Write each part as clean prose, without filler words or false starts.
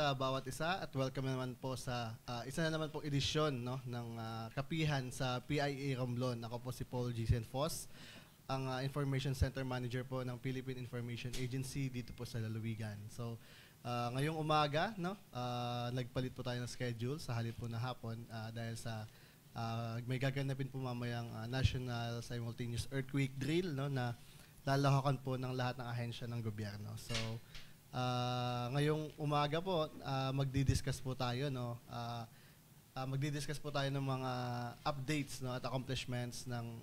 sa bawat isa at welcome naman po sa isa na naman pong edisyon, no, ng kapihan sa PIA Romblon. Ako po si Paul G. Senfos, ang Information Center Manager po ng Philippine Information Agency dito po sa Lalawigan. So, ngayong umaga, no, nagpalit po tayo ng schedule sa halip po na hapon dahil sa may gaganapin po mamayang National Simultaneous Earthquake Drill, no, na lalahakan po ng lahat ng ahensya ng gobyerno. So, ngayong umaga po, magdi-discuss po tayo, no, magdi-discuss po tayo ng mga updates, no, at accomplishments ng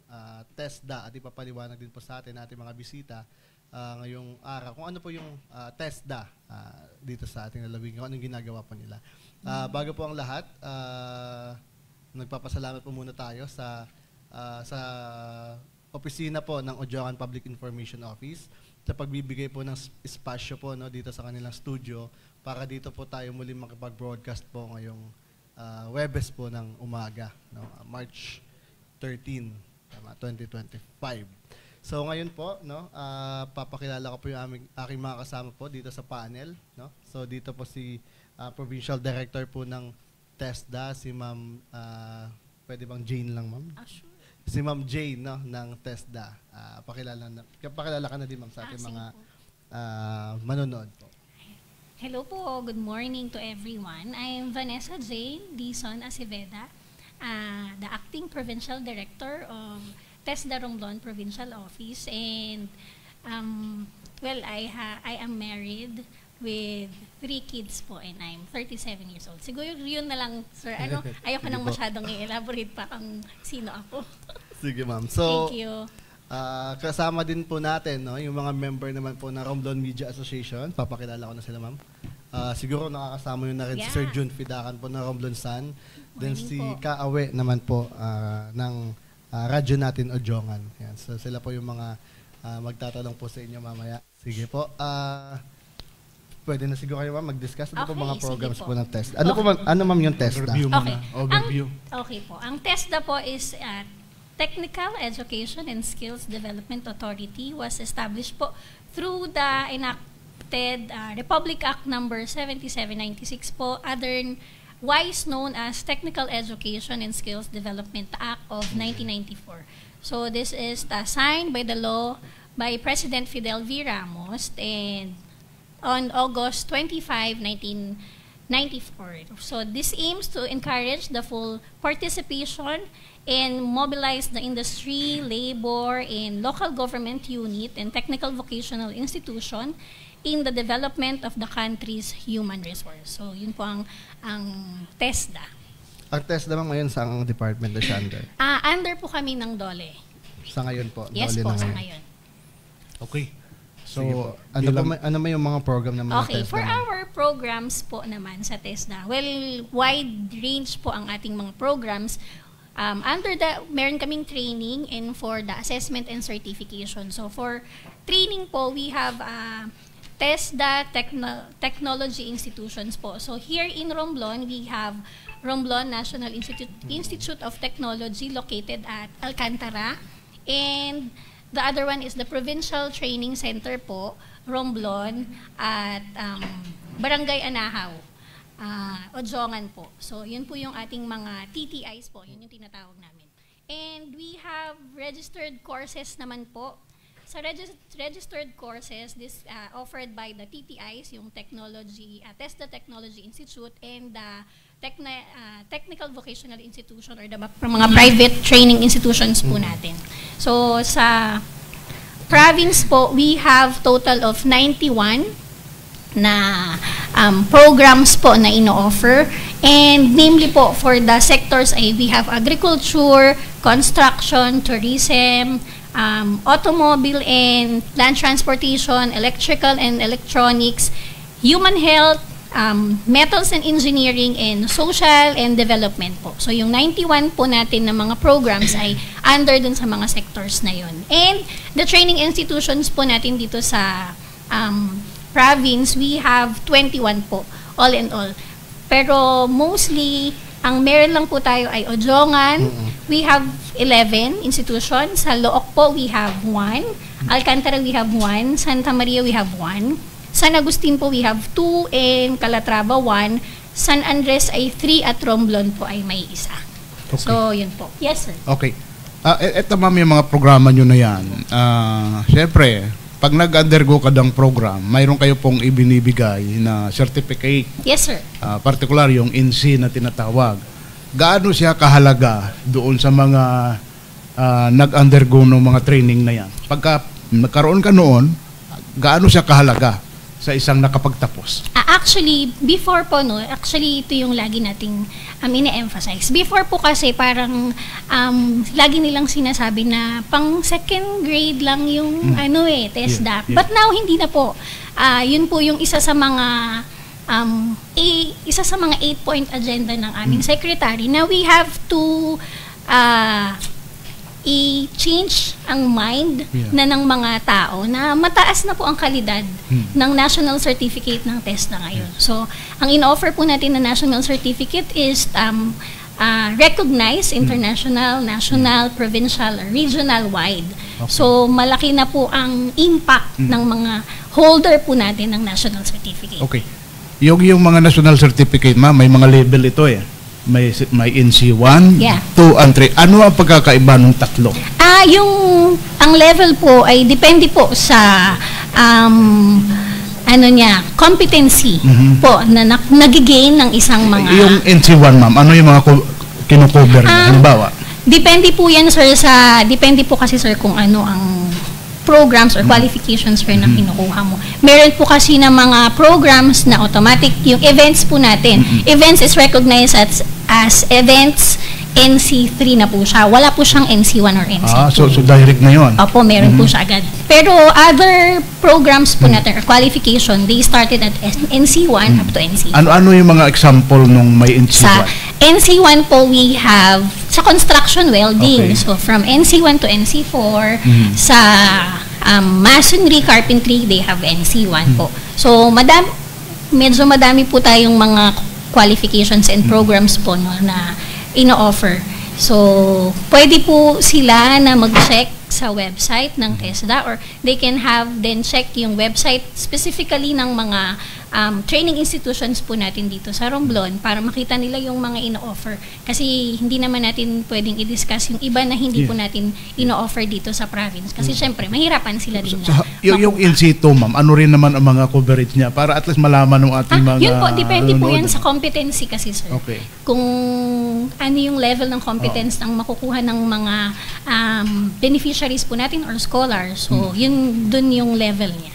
TESDA at ipapaliwanag din po sa atin ating mga bisita ngayong araw kung ano po yung TESDA dito sa ating lalawigan, kung anong ginagawa po nila. Bago po ang lahat, nagpapasalamat po muna tayo sa opisina po ng Odiongan Public Information Office sa pagbibigay po ng espasyo po, no, dito sa kanilang studio para dito po tayo muli makipag-broadcast po ngayong Webes po ng umaga, no, March 13, 2025. So ngayon po, no, papakilala ko po yung aking mga kasama po dito sa panel, no. So dito po si Provincial Director po ng TESDA, si Ma'am, pwede bang Jane lang, Ma'am? Sure. Si Ma'am Jane, no, ng TESDA. Pakilala ka na din, Ma'am, sa ating mga manonood po. Hello po, good morning to everyone. I'm Vanessa Jane Dizon Aceveda, the Acting Provincial Director of TESDA Romblon Provincial Office, and well, I am married with 3 kids po, and I'm 37 years old. Siguro yun na lang, sir. Ayoko nang masyadong i-elaborate pa kung sino ako. Sige, ma'am. So, thank you. Kasama din po natin, no, yung mga member naman po ng Romblon Media Association. Papakilala ko na sila, ma'am. Siguro nakakasama yun na rin si Sir June Fidakan po ng Romblon Sun. Then si Kaawe naman po ng radyo natin Odiongan. Yan. So sila po yung mga magtatanong po sa inyo mamaya. Sige po. Pwede na siguro kayo, ma'am, mag-discuss. Ano po mga programs po ng TESDA? Ano, ma'am, yung TESDA? Overview. Okay po. Ang TESDA po is Technical Education and Skills Development Authority, was established po through the enacted Republic Act number 7796 po, otherwise known as Technical Education and Skills Development Act of 1994. So this is signed by the law by President Fidel V. Ramos and on August 25, 1994. So this aims to encourage the full participation and mobilize the industry, labor, and local government unit and technical vocational institution in the development of the country's human resource. So yun po ang TESDA. Ang TESDA ngayon sa ang department na siya under? Under po kami ng DOLE. Sa ngayon po? Yes DOLE po, na sa ngayon. Okay. So, ano may yung mga program ng mga TESDA? For our programs po naman sa TESDA, well, wide range po ang ating mga programs. Meron kaming training and for the assessment and certification. So, for training po, we have TESDA Technology Institutions po. So, here in Romblon, we have Romblon National Institute of Technology located at Alcantara, and the other one is the Provincial Training Center po, Romblon, at Barangay Anahaw, Odiongan po. So, yun po yung ating mga TTIs po, yun yung tinatawag namin. And we have registered courses naman po. Sa registered courses, this offered by the TTIs, yung TESDA Technology Institute, and the Technical Vocational Institution or the mga private training institutions po natin. So sa province po, we have total of 91 na programs po na ino-offer, and namely po for the sectors ay we have agriculture, construction, tourism, automobile and land transportation, electrical and electronics, human health, metals and engineering, and social and development po. So yung 91 po natin na mga programs ay under dun sa mga sectors na yun. And the training institutions po natin dito sa province, we have 21 po, all in all. Pero mostly, ang meron lang po tayo ay Odiongan. We have 11 institutions. Sa Looc po, we have 1. Alcantara, we have 1. Santa Maria, we have 1. San Agustin po we have 2 and Calatrava 1. San Andres ay 3 at Romblon po ay may 1. Okay. So, yun po. Yes, sir. Okay. Ito ma'am yung mga programa nyo na yan. Siyempre, pag nag-undergo ka ng program, mayroon kayo pong ibinibigay na certificate. Yes, sir. Particular yung NC na tinatawag. Gaano siya kahalaga doon sa mga nag-undergo ng mga training na yan? Pagka nagkaroon ka noon, gaano siya kahalaga sa isang nakapagtapos? Actually, before po, no, actually ito yung lagi nating ine-emphasize. Before po kasi parang lagi nilang sinasabi na pang second grade lang yung TESDA. Yeah. But now, hindi na po. Yun po yung isa sa mga 8-point agenda ng aming secretary na we have to i-change ang mind na ng mga tao na mataas na po ang kalidad ng national certificate ng TESDA ngayon. So, ang in-offer po natin na national certificate is recognized international, national, provincial, regional wide. Okay. So, malaki na po ang impact ng mga holder po natin ng national certificate. Okay. Yung mga national certificate, ma'am, may mga label ito eh. May NC1, 2, and 3. Ano ang pagkakaiba ng tatlo? Ang level po ay depende po sa competency po na nagigain ng isang mga... Yung NC1, ma'am, ano yung mga kinocover niya? Halimbawa? Depende po yan, sir, depende po kasi, sir, kung ano ang programs or qualifications na kinukuha mo. Meron po kasi na mga programs na automatic, yung events po natin. Events is recognized as events NC3 na po siya. Wala po siyang NC1 or NC2. So direct na yun? Opo, meron po siya agad. Pero other programs po natin or qualification, they started at NC1 up to NC2. Ano yung mga example nung may NC1? Sa NC1 po, we have sa construction welding. Okay. So, from NC1 to NC4. Sa masonry, carpentry, they have NC1 po. So, medyo madami po tayong mga qualifications and programs po na ino-offer. So, pwede po sila na mag-check sa website ng TESDA or they can have then check yung website specifically ng mga training institutions po natin dito sa Romblon para makita nila yung mga ino-offer. Kasi hindi naman natin pwedeng i-discuss yung iba na hindi po natin ino-offer dito sa province. Kasi syempre, mahirapan sila din na yung NC2, ma'am, ano rin naman ang mga coverage niya para at least malaman ng ating mga... Yun po, depende po yan sa competency kasi, sir. Okay. Kung ano yung level ng competence ng makukuha ng mga beneficiaries po natin or scholars. So, yun dun yung level niya.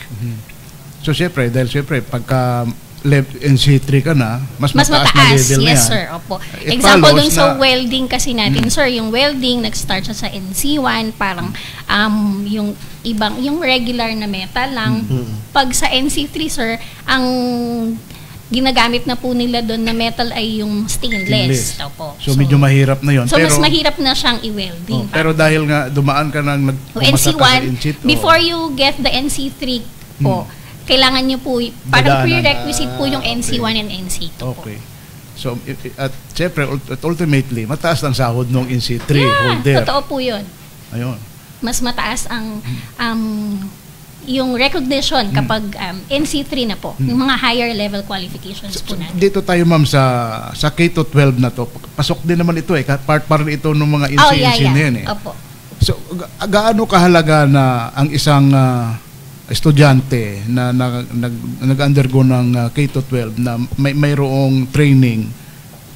So, dahil pagka NC3 ka na, mas mataas na level na yan. Yes, sir. Opo. Example dun sa welding kasi natin, sir, yung welding, nag-start siya sa NC1, parang yung regular na metal lang. Pag sa NC3, sir, ang ginagamit na po nila doon na metal ay yung stainless. Opo. So, medyo mahirap na yun. So, mas mahirap na siyang i-welding. Pero dahil nga dumaan ka ng nagpumasa ka sa NC2. Before you get the NC3 po, kailangan nyo po, parang prerequisite po yung NC1 and NC2 po. Okay. So, at syempre, ultimately, mataas ang sahod ng NC3 holder. Totoo po yun. Ayun. Mas mataas ang yung recognition kapag NC3 na po, yung mga higher level qualifications po natin. Dito tayo, ma'am, sa K-12 na to, pasok din naman ito part pa rin ito ng mga NC na yan eh. Opo. So, gaano kahalaga na ang isang estudyante na nag-undergo ng K-12 na mayroong training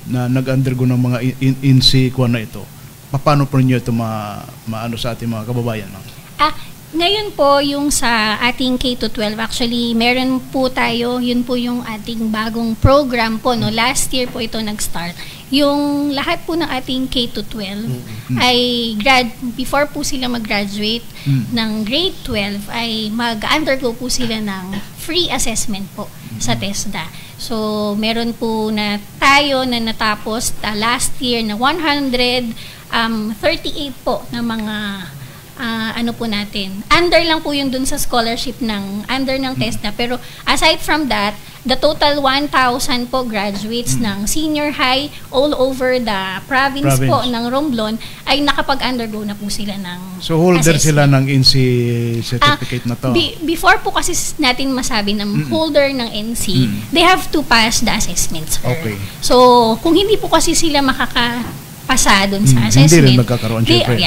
na nag-undergo ng mga INSI kuha na ito? Paano po niyo ito maano sa ating mga kababayan? Ngayon po, yung sa ating K-12, actually, meron po tayo, yun po yung ating bagong program po, no? Last year po ito nag-start. Yung lahat po ng ating K-12 ay before po sila mag-graduate ng grade 12 ay mag-undergo po sila ng free assessment po sa TESDA. So, meron po na tayo na natapos last year na 138 po na mga po natin. Under lang po yung dun sa scholarship under ng TESDA. Pero aside from that, the total 1,000 po graduates ng senior high all over the province po ng Romblon ay nakapag-undergo na po sila ng So holder sila assessment. ng NC certificate na to. Before po kasi natin masabi ng holder ng NC, they have to pass the assessments first. Okay. So, kung hindi po kasi sila makakapasa dun sa assessment, hindi rin magkakaroon, syempre.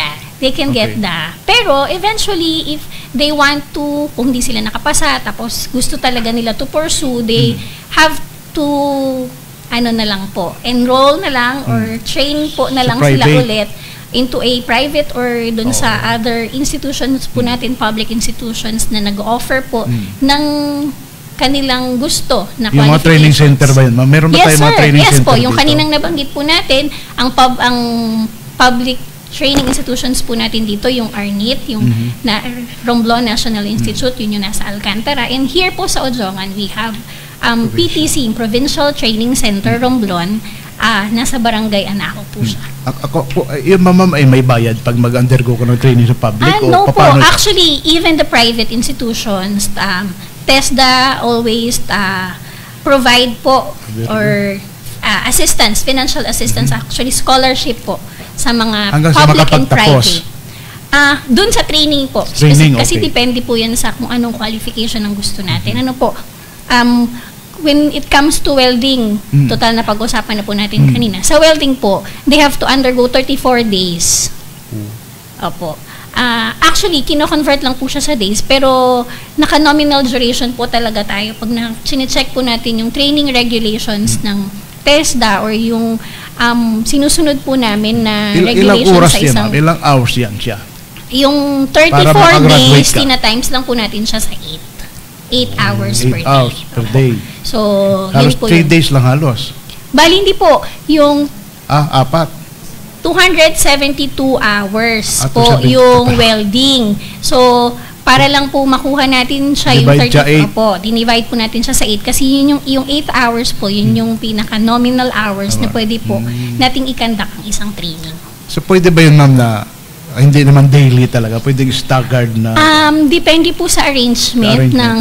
they can get Okay. pero eventually, if they want to, kung hindi sila nakapasa, tapos gusto talaga nila to pursue, they have to, na lang po, enroll na lang or train po na Sa lang sila private. ulit into a private or dun sa other institutions po natin, public institutions na nag-offer po ng kanilang gusto na Yung mga training qualifications. center ba yun? Meron ba Yes, tayong mga sir. training Yes center po, yung dito? kaninang nabanggit po natin, ang public training institutions po natin dito, yung ARNIT, yung Romblon National Institute, yun yung nasa Alcantara. And here po sa Ojongan, we have PTC, Provincial Training Center, Romblon, nasa Barangay Anaco po siya. Ako po, yung ma'am ay may bayad pag mag-undergo ko ng training sa public o No po. paano? Actually, even the private institutions, TESDA always provide po or assistance, financial assistance, actually scholarship po sa mga Hanggang sa public and makapagtapos. private. Doon sa training po. Training, Kasi okay. depende po yan sa kung anong qualification ang gusto natin. Ano po, when it comes to welding, total na pag-usapan na po natin kanina. Sa welding po, they have to undergo 34 days. Opo. Actually, kino-convert lang po siya sa days, pero naka-nominal duration po talaga tayo. Pag sinecheck po natin yung training regulations ng TESDA or yung sinusunod po namin na Ilang regulations oras sa yan, isang... ma'am? Ilang hours yan siya? Yung Para 34 makagraduate days, ka. tina-times lang po natin siya sa 8. 8 hours 8 per day. hours per day. So, Halos yun po 3 yun. days lang halos. Bali, hindi po. Yung 4. 272 hours 272 po yung welding. So, para lang po makuha natin siya Divide siya yung 8. 30 po. Dinivide po natin siya sa 8 kasi yun yung 8 hours po, yun yung pinaka-nominal hours na pwede po nating ikandak ang isang training. So pwede ba yun, ma'am, na hindi naman daily talaga? Pwedeng staggered na... Depende po sa arrangement Arrangement, ng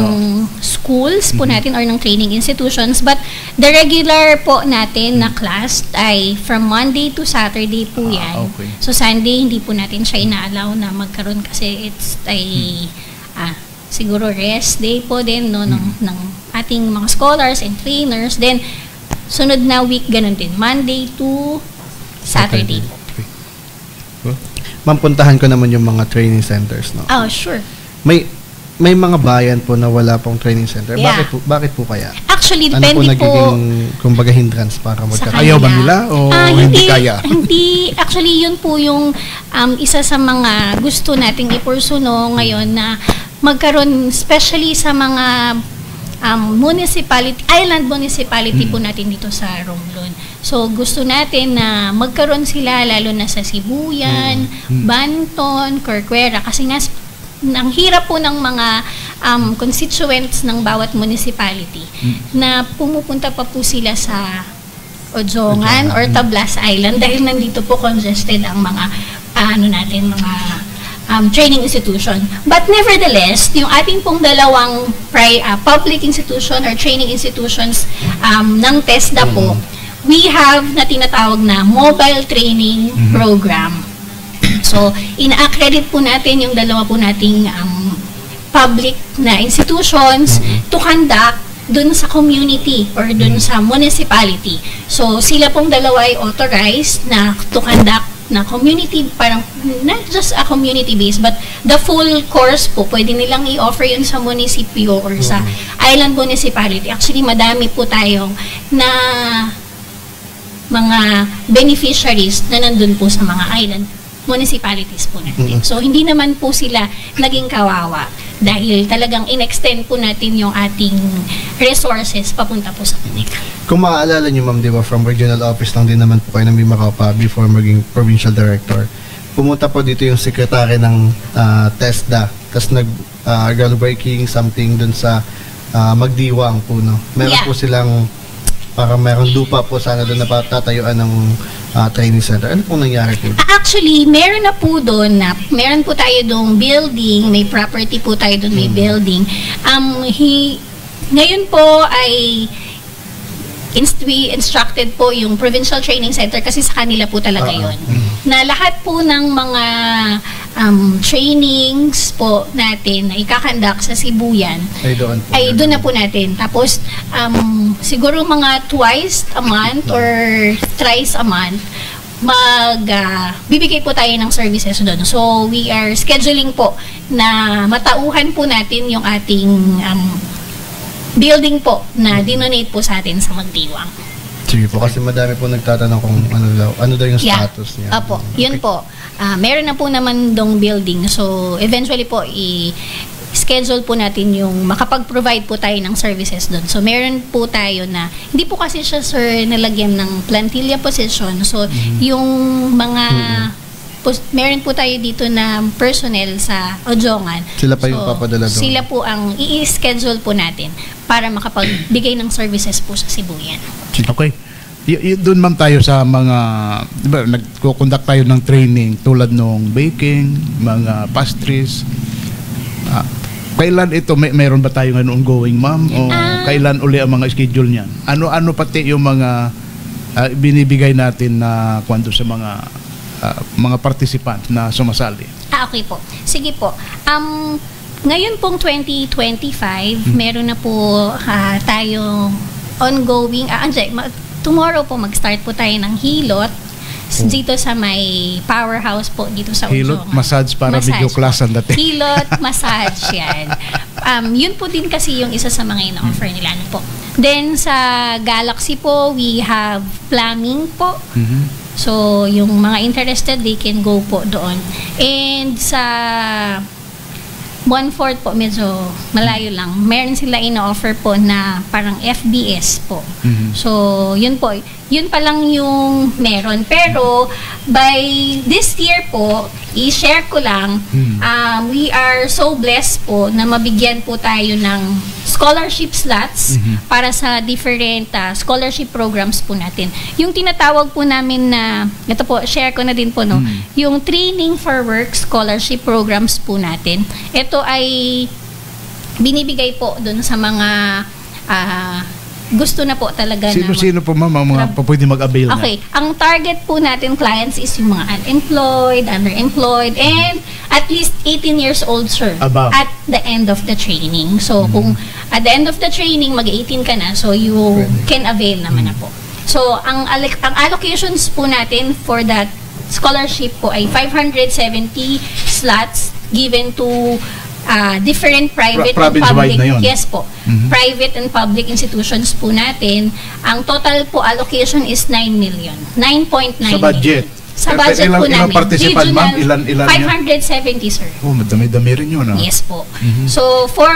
schools po natin or ng training institutions. But the regular po natin na class ay from Monday to Saturday po yan. Okay. So Sunday, hindi po natin siya ina-allow na magkaroon kasi it's a siguro rest day po din no, ng ating mga scholars and trainers. Then, sunod na week, ganun din. Monday to Saturday po. Ma'am, puntahan ko naman yung mga training centers, no? Oh, sure. May mga bayan po na wala pong training center. Yeah. Bakit po kaya? Actually, Ano po depende nagiging, kumbaga, hindrance para magkaroon? Ayaw ba nila o hindi kaya? Hindi. Actually, yun po yung isa sa mga gusto nating ipursu no, ngayon na magkaroon, especially sa mga island municipality po natin dito sa Romblon. So, gusto natin na magkaroon sila, lalo na sa Sibuyan, Banton, Corcuera, kasi nga, ang hirap po ng mga constituents ng bawat municipality na pumupunta pa po sila sa Ojongan or Tablas Island dahil nandito po congested ang mga mga training institution. But nevertheless, yung ating pong dalawang public institution or training institutions ng TESDA po, we have na tinatawag na mobile training program. So, ina-accredit po natin yung dalawa po nating public na institutions to conduct dun sa community or dun sa municipality. So, sila pong dalawa ay authorized na to conduct na community, parang not just a community base, but the full course po, pwede nilang i-offer yun sa munisipyo or sa island municipality. Actually, madami po tayong na mga beneficiaries na nandun po sa mga island municipalities po natin. So, hindi naman po sila naging kawawa dahil talagang in-extend po natin yung ating resources papunta po sa kanila. Kung maaalala nyo, ma'am, di ba, from regional office lang din naman po kayo ng Mimaropa before maging provincial director. Pumunta po dito yung secretary ng TESDA, tapos nag-groundbreaking something dun sa Magdiwang po, no? Meron po silang, parang meron lupa po sana doon na patatayuan ng training center. Ano pong nangyari po? Actually, meron na po doon meron po tayo doong building, may property po tayo doon, may building. Ngayon po ay we instructed po yung Provincial Training Center kasi sa kanila po talaga yun. Na lahat po ng mga trainings po natin na ikakandak sa Sibuyan ay doon na po natin. Tapos siguro mga twice a month or thrice a month bibigay po tayo ng services doon. So we are scheduling po na matauhan po natin yung ating building po na dinonate po sa atin sa Magdiwang. Sige po, kasi madami po nagtatanong kung ano daw yung status niya. Apo, yun po. Meron na po naman dong building. So, eventually po, i-schedule po natin yung makapag-provide po tayo ng services doon. So, meron po tayo na, hindi po kasi siya, sir, nalagyan ng plantilla position. So, yung mga meron po tayo dito na personnel sa Ojongan. Sila pa yung papadala doon. Sila po ang i-schedule po natin para makapagbigay ng services po sa Sibuyan. Okay. Doon ma'am tayo sa mga, di ba, nagko-conduct tayo ng training tulad nung baking, mga pastries. Kailan ito, mayroon ba tayo ngayon ongoing ma'am? O kailan uli ang mga schedule niyan? Ano pati yung mga binibigay natin na kwento sa mga participant na sumasali? Okay po. Sige po. Ngayon pong 2025, meron na po tayo ongoing, tomorrow po mag-start po tayo ng hilot dito sa may powerhouse po dito sa Ojongan. Hilot, massage para video class ang dati. Hilot, massage yan. Yun po din kasi yung isa sa mga ina-offer nila. Ano po. Then sa Galaxy po, we have plumbing po. So, yung mga interested, they can go po doon. And sa 1/4 po, medyo malayo lang. Meron sila ina-offer po na parang FBS po. So, yun po. Yun pa lang yung meron. Pero, by this year po, i-share ko lang, we are so blessed po na mabigyan po tayo ng scholarship slots para sa different scholarship programs po natin. Yung tinatawag po namin na, ito po, share ko na din po, no? Yung Training for Work scholarship programs po natin. Ito ay binibigay po dun sa mga gusto na po talaga Sino po ma'am ang mga pwede mag-avail na? Okay. Ang target po natin clients is yung mga unemployed, underemployed, and at least 18 years old, sir. Above. At the end of the training. So, kung at the end of the training, mag-18 ka na, so you can avail naman na po. So, ang allocations po natin for that scholarship po ay 570 slots given to different private and public, yes po, private and public institutions po natin. Ang total po allocation is 9 million. 9.9 sa budget. Sa budget po namin. Ilang participant ma'am? Ilan 570, sir. Oh, madami-dami rin yun. Yes po. So, for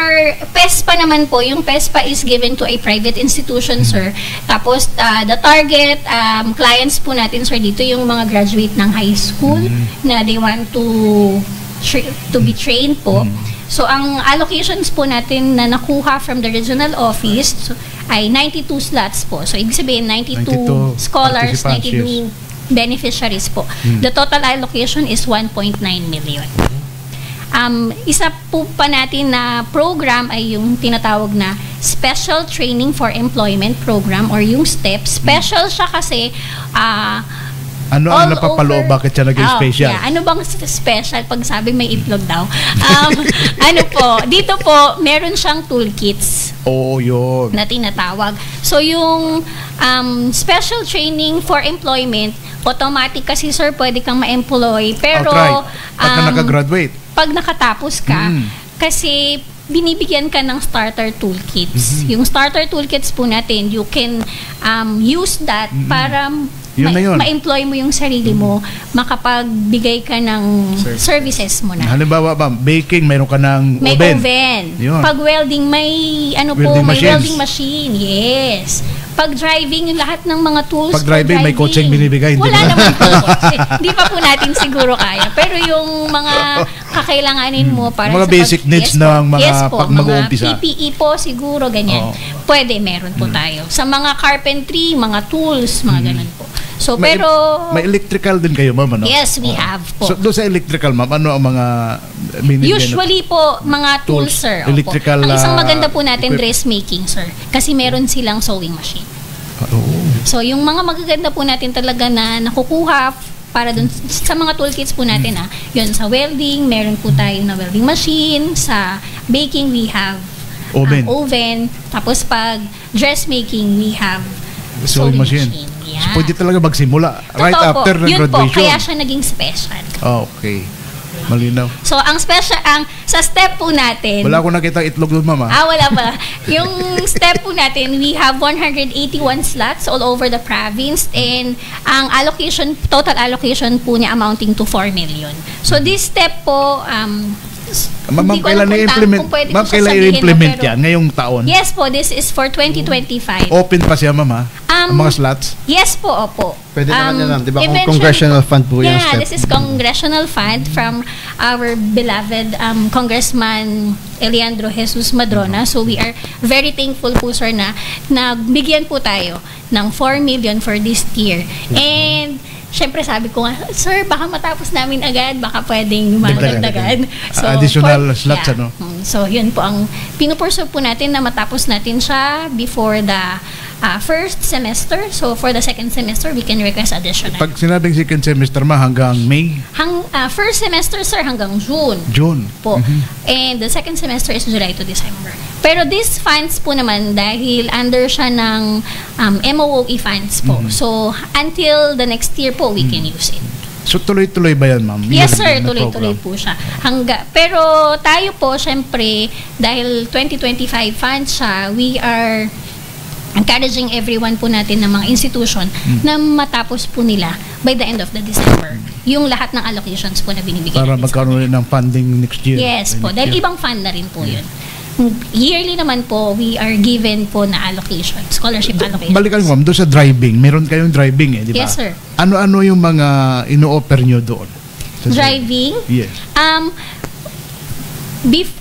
PESPA naman po, yung PESPA is given to a private institution, sir. Tapos, the target clients po natin, sir, dito yung mga graduate ng high school na they want to be trained po. So, ang allocations po natin na nakuha from the regional office ay 92 slots po. So, ibig sabihin, 92 scholars, 92 beneficiaries po. The total allocation is 1.9 million. Isa po pa natin na program ay yung tinatawag na Special Training for Employment Program or yung STEP. Special siya kasi ano ang napapaloob? Bakit siya naging special? Yeah. Ano bang special? Pag sabi may itlog daw. Ano po, dito po, meron siyang toolkits. Oh, yun. Na tinatawag. So, yung special training for employment, automatic kasi, sir, pwede kang ma-employ. Pero, pag nakagraduate. Pag nakatapos ka, kasi binibigyan ka ng starter toolkits. Yung starter toolkits po natin, you can use that para ma-employ mo yung sarili mo, makapagbigay ka ng services mo na. Halimbawa ba, baking, mayroon ka ng may oven. Yun. Pag welding, may welding machine. Yes. Pag driving, yung lahat ng mga tools. Pag driving, may coaching binibigay. Wala naman po. Hindi pa po natin siguro kaya. Pero yung mga kakailanganin mo para mga sa basic needs ng mga po, pag mag-uumpisa. mga PPE po siguro, ganyan. Oo. Pwede, meron po tayo. Sa mga carpentry, mga tools, mga ganun po. So, May- pero... may electrical din kayo, ma'am, ano? Yes, we have po. So, doon sa electrical, ma'am, ano ang mga binibigyan? Usually po, mga tools, Tools, sir. Opo. electrical, Ang isang maganda po natin, equip- dressmaking, sir. Kasi meron silang sewing machine. Oo. So, yung mga magaganda po natin talaga na nakukuha para dun sa mga toolkits po natin, yun, sa welding, meron po tayo na welding machine. Sa baking, we have oven. Tapos pag dressmaking, we have Sewing machine. Yeah. So, pwede talaga magsimula right Totoo after po. ng Yun graduation. po, kaya siya naging special. Okay. Malinaw. So, ang special, sa step po natin, Wala akong nakita itlog doon, mama. wala pa. Yung step po natin, we have 181 slots all over the province, and ang total allocation po niya amounting to 4 million. So this step po, Ma'am, hindi ko kailan alam i-implement? kung pwede ko Ma'am, siya kailan sabihin, i-implement pero- yan? Ngayong taon? Yes po, this is for 2025. Open pa siya, ma'am, ha? Ang mga slots? Yes po, opo. Pwede naman yan, ma'am. Di ba kung eventually- congressional fund po yung Yeah, step? this is congressional fund from our beloved Congressman Eliandro Jesus Madrona. So we are very thankful po, sir, na bigyan po tayo ng 4 million for this year. And syempre sabi ko nga, sir, baka matapos namin agad, baka pwedeng madagdagan. Additional slots, ano? So, yun po ang pinupurso po natin na matapos natin siya before the first semester. So, for the second semester, we can request additional. Pag sinabing second semester, ma, hanggang May? First semester, sir, hanggang June June. po. And the second semester is July to December. Pero these funds po naman, dahil under siya ng MOOE funds po. So, until the next year po, we can use it. So, tuloy-tuloy ba yan, ma'am? Yes, sir. Yearly na Tuloy-tuloy program? po siya. Pero tayo po, syempre, dahil 2025 funds siya, we are encouraging everyone po natin ng mga institution na matapos po nila by the end of the December. Yung lahat ng allocations po na binibigay Para natin sa magkaroon rin ng funding next year. Yes po, Next dahil year. ibang fund na rin po yun. Yearly naman po, we are given po na allocation, scholarship allocation. Balikan ko, ma'am, doon sa driving. Meron kayong driving, di ba? Yes, sir. Ano-ano yung mga ino-offer nyo doon? Sa Driving? Yes.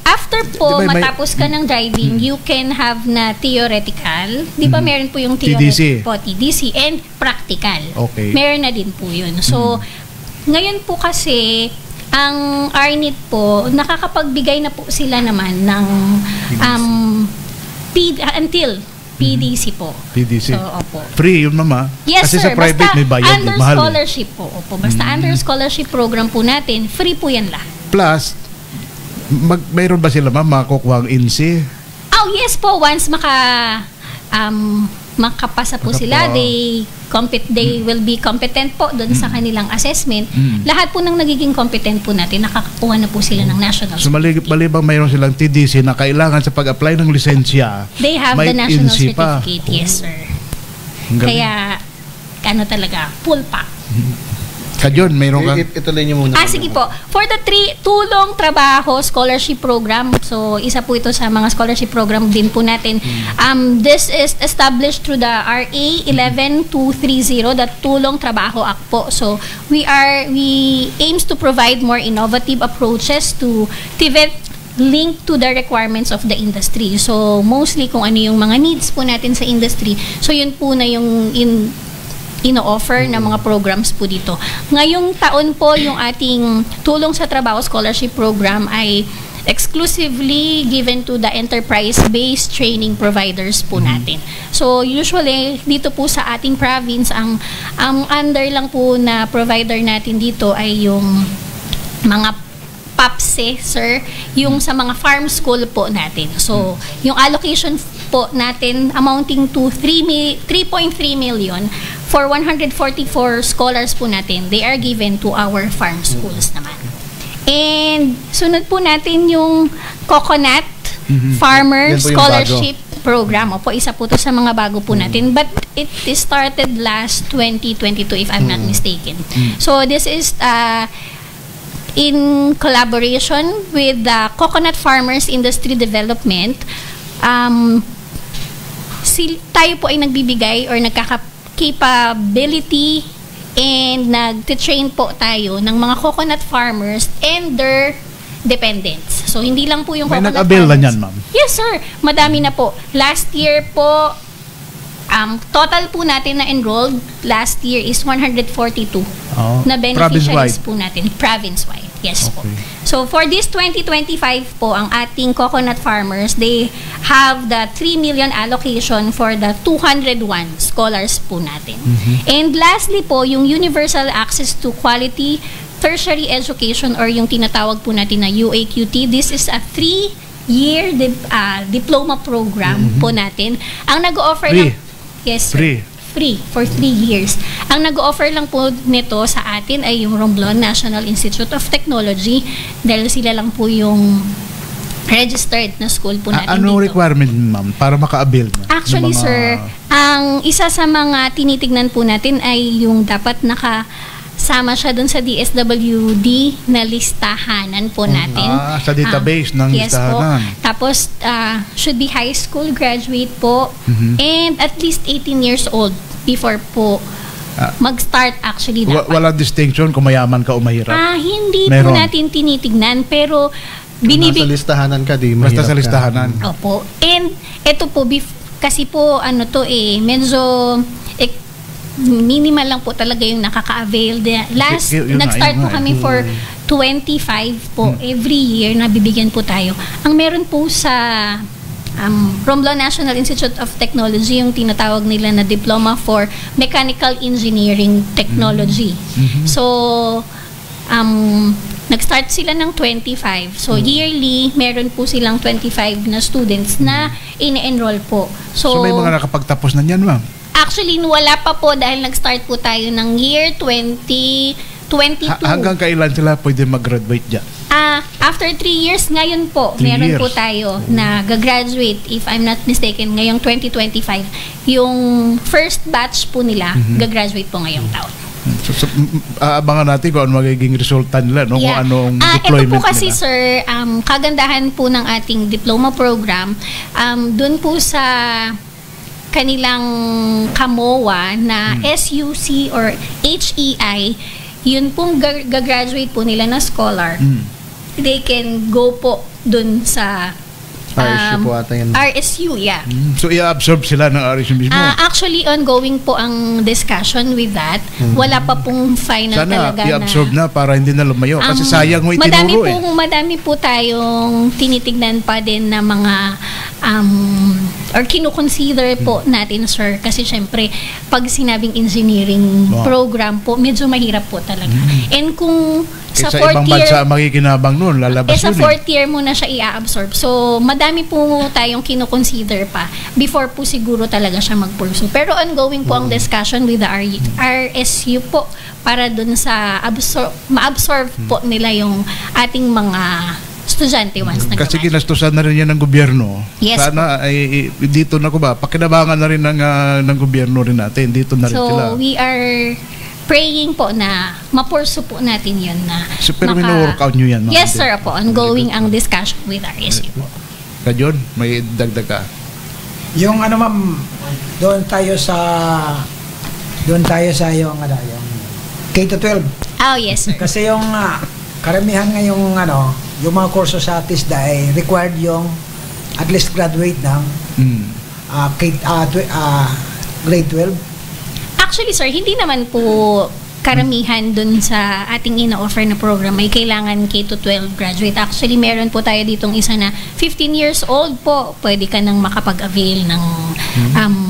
After po, Di ba may- matapos ka ng driving, you can have na theoretical. Di ba meron po yung TDC. Po, TDC, and practical. Okay. Meron na din po yun. So, ngayon po kasi, ang RNIT po, nakakapagbigay na po sila naman ng until PDC po. PDC. So, opo. Free yun, mama. Yes, Kasi sir. sa private Basta may bayad. under Mahal. scholarship po. Opo. Basta under scholarship program po natin, free po yan lahat. Plus, mayroon ba sila, ma'am, makukuha ang INSI? Oh, yes po. Once makapasa po sila, they will be competent po doon sa kanilang assessment. Lahat po ng nagiging competent po natin, nakakakuha na po sila ng national So, malibang mayroon silang TDC na kailangan sa pag-apply ng lisensya, They have may the national INSI pa. certificate. Yes, sir. Ang galing. Kaya, talaga, full pack. Kadyon, mayroon kang... Ituloy niyo muna. Sige po. For the Tulong Trabaho Scholarship Program, so isa po ito sa mga scholarship program din po natin. This is established through the RA 11230, the Tulong Trabaho Act po. So we aims to provide more innovative approaches to TVET linked to the requirements of the industry. So mostly kung ano yung mga needs po natin sa industry. So yun po na yung ino-offer na mga programs po dito. Ngayong taon po, yung ating Tulong sa Trabaho Scholarship Program ay exclusively given to the enterprise-based training providers po natin. So, usually, dito po sa ating province, ang under lang po na provider natin dito ay yung mga PAPSE, sir, yung sa mga farm school po natin. So, yung allocation po natin amounting to 3.3 million for 144 scholars po natin. They are given to our farm schools naman. And sunod po natin yung Coconut Farmer Yan po yung Scholarship Program. Opo, isa po to sa mga bago po natin. But it started last 2022 if I'm not mistaken. So, this is in collaboration with the Coconut Farmers Industry Development. Tayo po ay nagbibigay or capability and nag-train po tayo ng mga coconut farmers and their dependents. So, hindi lang po yung May coconut nag-avail na farmers. niyan, ma'am? Yes, sir. Madami na po. Last year po, total po natin na enrolled last year is 142 Oh, na beneficiaries province-wide. po natin. Province-wide. Yes po. Okay. So, for this 2025 po, ang ating coconut farmers, they have the 3 million allocation for the 201 scholars po natin. And lastly po, yung universal access to quality tertiary education or yung tinatawag po natin na UAQT. This is a 3-year diploma program po natin. Ang nag-offer Free. yes, sir. Free. For 3 years. Ang nag-offer lang po nito sa atin ay yung Romblon National Institute of Technology dahil sila lang po yung registered na school po natin Ano dito. requirement, ma'am, para maka-avail na? Actually, ng mga- sir, ang isa sa mga tinitignan po natin ay yung dapat nakasama siya dun sa DSWD na listahanan po natin. Sa database ng yes listahanan. Po. Tapos, should be high school graduate po and at least 18 years old before po mag-start actually dapat. Walang distinction kung mayaman ka o mahirap. Hindi Meron. po natin tinitignan pero Kung nasa binibig... listahanan ka, di Basta mahirap sa listahanan. Opo. And ito po, kasi po medyo minimal lang po talaga yung nakaka-avail. Last, Yun nga, nag-start yun po nga, kami for 25 po every year na bibigyan po tayo. Ang meron po sa Romblon National Institute of Technology, yung tinatawag nila na Diploma for Mechanical Engineering Technology. So, nag-start sila ng 25. So, yearly, meron po silang 25 na students na ini-enroll po. So may mga nakapagtapos na niyan, ma'am? Actually, wala pa po dahil nag-start po tayo ng year 2022. Hanggang kailan sila pwede mag-graduate dyan? After 3 years, ngayon po, 3 meron years. po tayo na gagraduate, if I'm not mistaken, ngayong 2025. Yung first batch po nila, gagraduate po ngayong taon. So, abangan natin kung ano magiging resulta nila, no? Yeah. Kung anong Ito deployment po kasi, nila. sir, kagandahan po ng ating diploma program, dun po sa kanilang KAMOA na SUC or HEI, yun pong gagraduate po nila na scholar. They can go po dun sa RSU po ata yan. RSU, yeah. So, i-absorb sila ng RSU mismo. Actually, ongoing po ang discussion with that. Wala pa pong final Sana talaga i-absorb na para hindi na lumayo. Kasi sayang mo madami itinuro Madami po tayong tinitignan pa din na mga or kinukonsider po natin, sir. Kasi syempre, pag sinabing engineering program po, medyo mahirap po talaga. And kung sa Sa fourth ibang year, bansa makikinabang nun, lalabas sa yun. fourth year mo na siya i-absorb. So, madami po tayong kinukonsider pa before po siguro talaga siya mag-pursue. Pero ongoing po ang discussion with the RSU po para dun sa ma-absorb po nila yung ating mga estudyante once na Kasi graduate. kinastusan na rin yan ng gobyerno. Yes Sana ay dito na ko ba, pakinabangan na rin ng gobyerno rin natin. Dito na rin sila. So, we are praying po na mapursu po natin yun na So, pero mino-workout nyo yan, ma'am? Yes, sir po. Ongoing ang discussion with RSU po. Kajon, may dagdag ka? Yung ma'am, doon tayo sa yung yung K-12. Oh, yes, sir. Kasi yung karamihan ngayong yung mga kurso sa TISDA ay required yung at least graduate ng grade 12. Actually, sir, hindi naman po karamihan dun sa ating ina-offer na program ay kailangan K-12 graduate. Actually, meron po tayo ditong isa na 15 years old po, pwede ka nang makapag-avail ng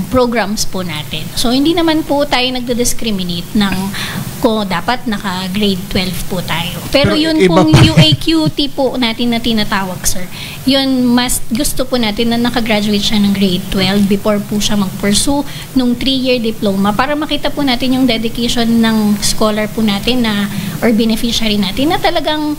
programs po natin. So, hindi naman po tayo nagdi-discriminate ng kung dapat naka-grade 12 po tayo. Pero yun iba pong pa. UAQT po natin na tinatawag, sir, yun mas gusto po natin na nakagraduate siya ng grade 12 before po siya mag-pursue nung 3-year diploma para makita po natin yung dedication ng scholar po natin na or beneficiary natin na talagang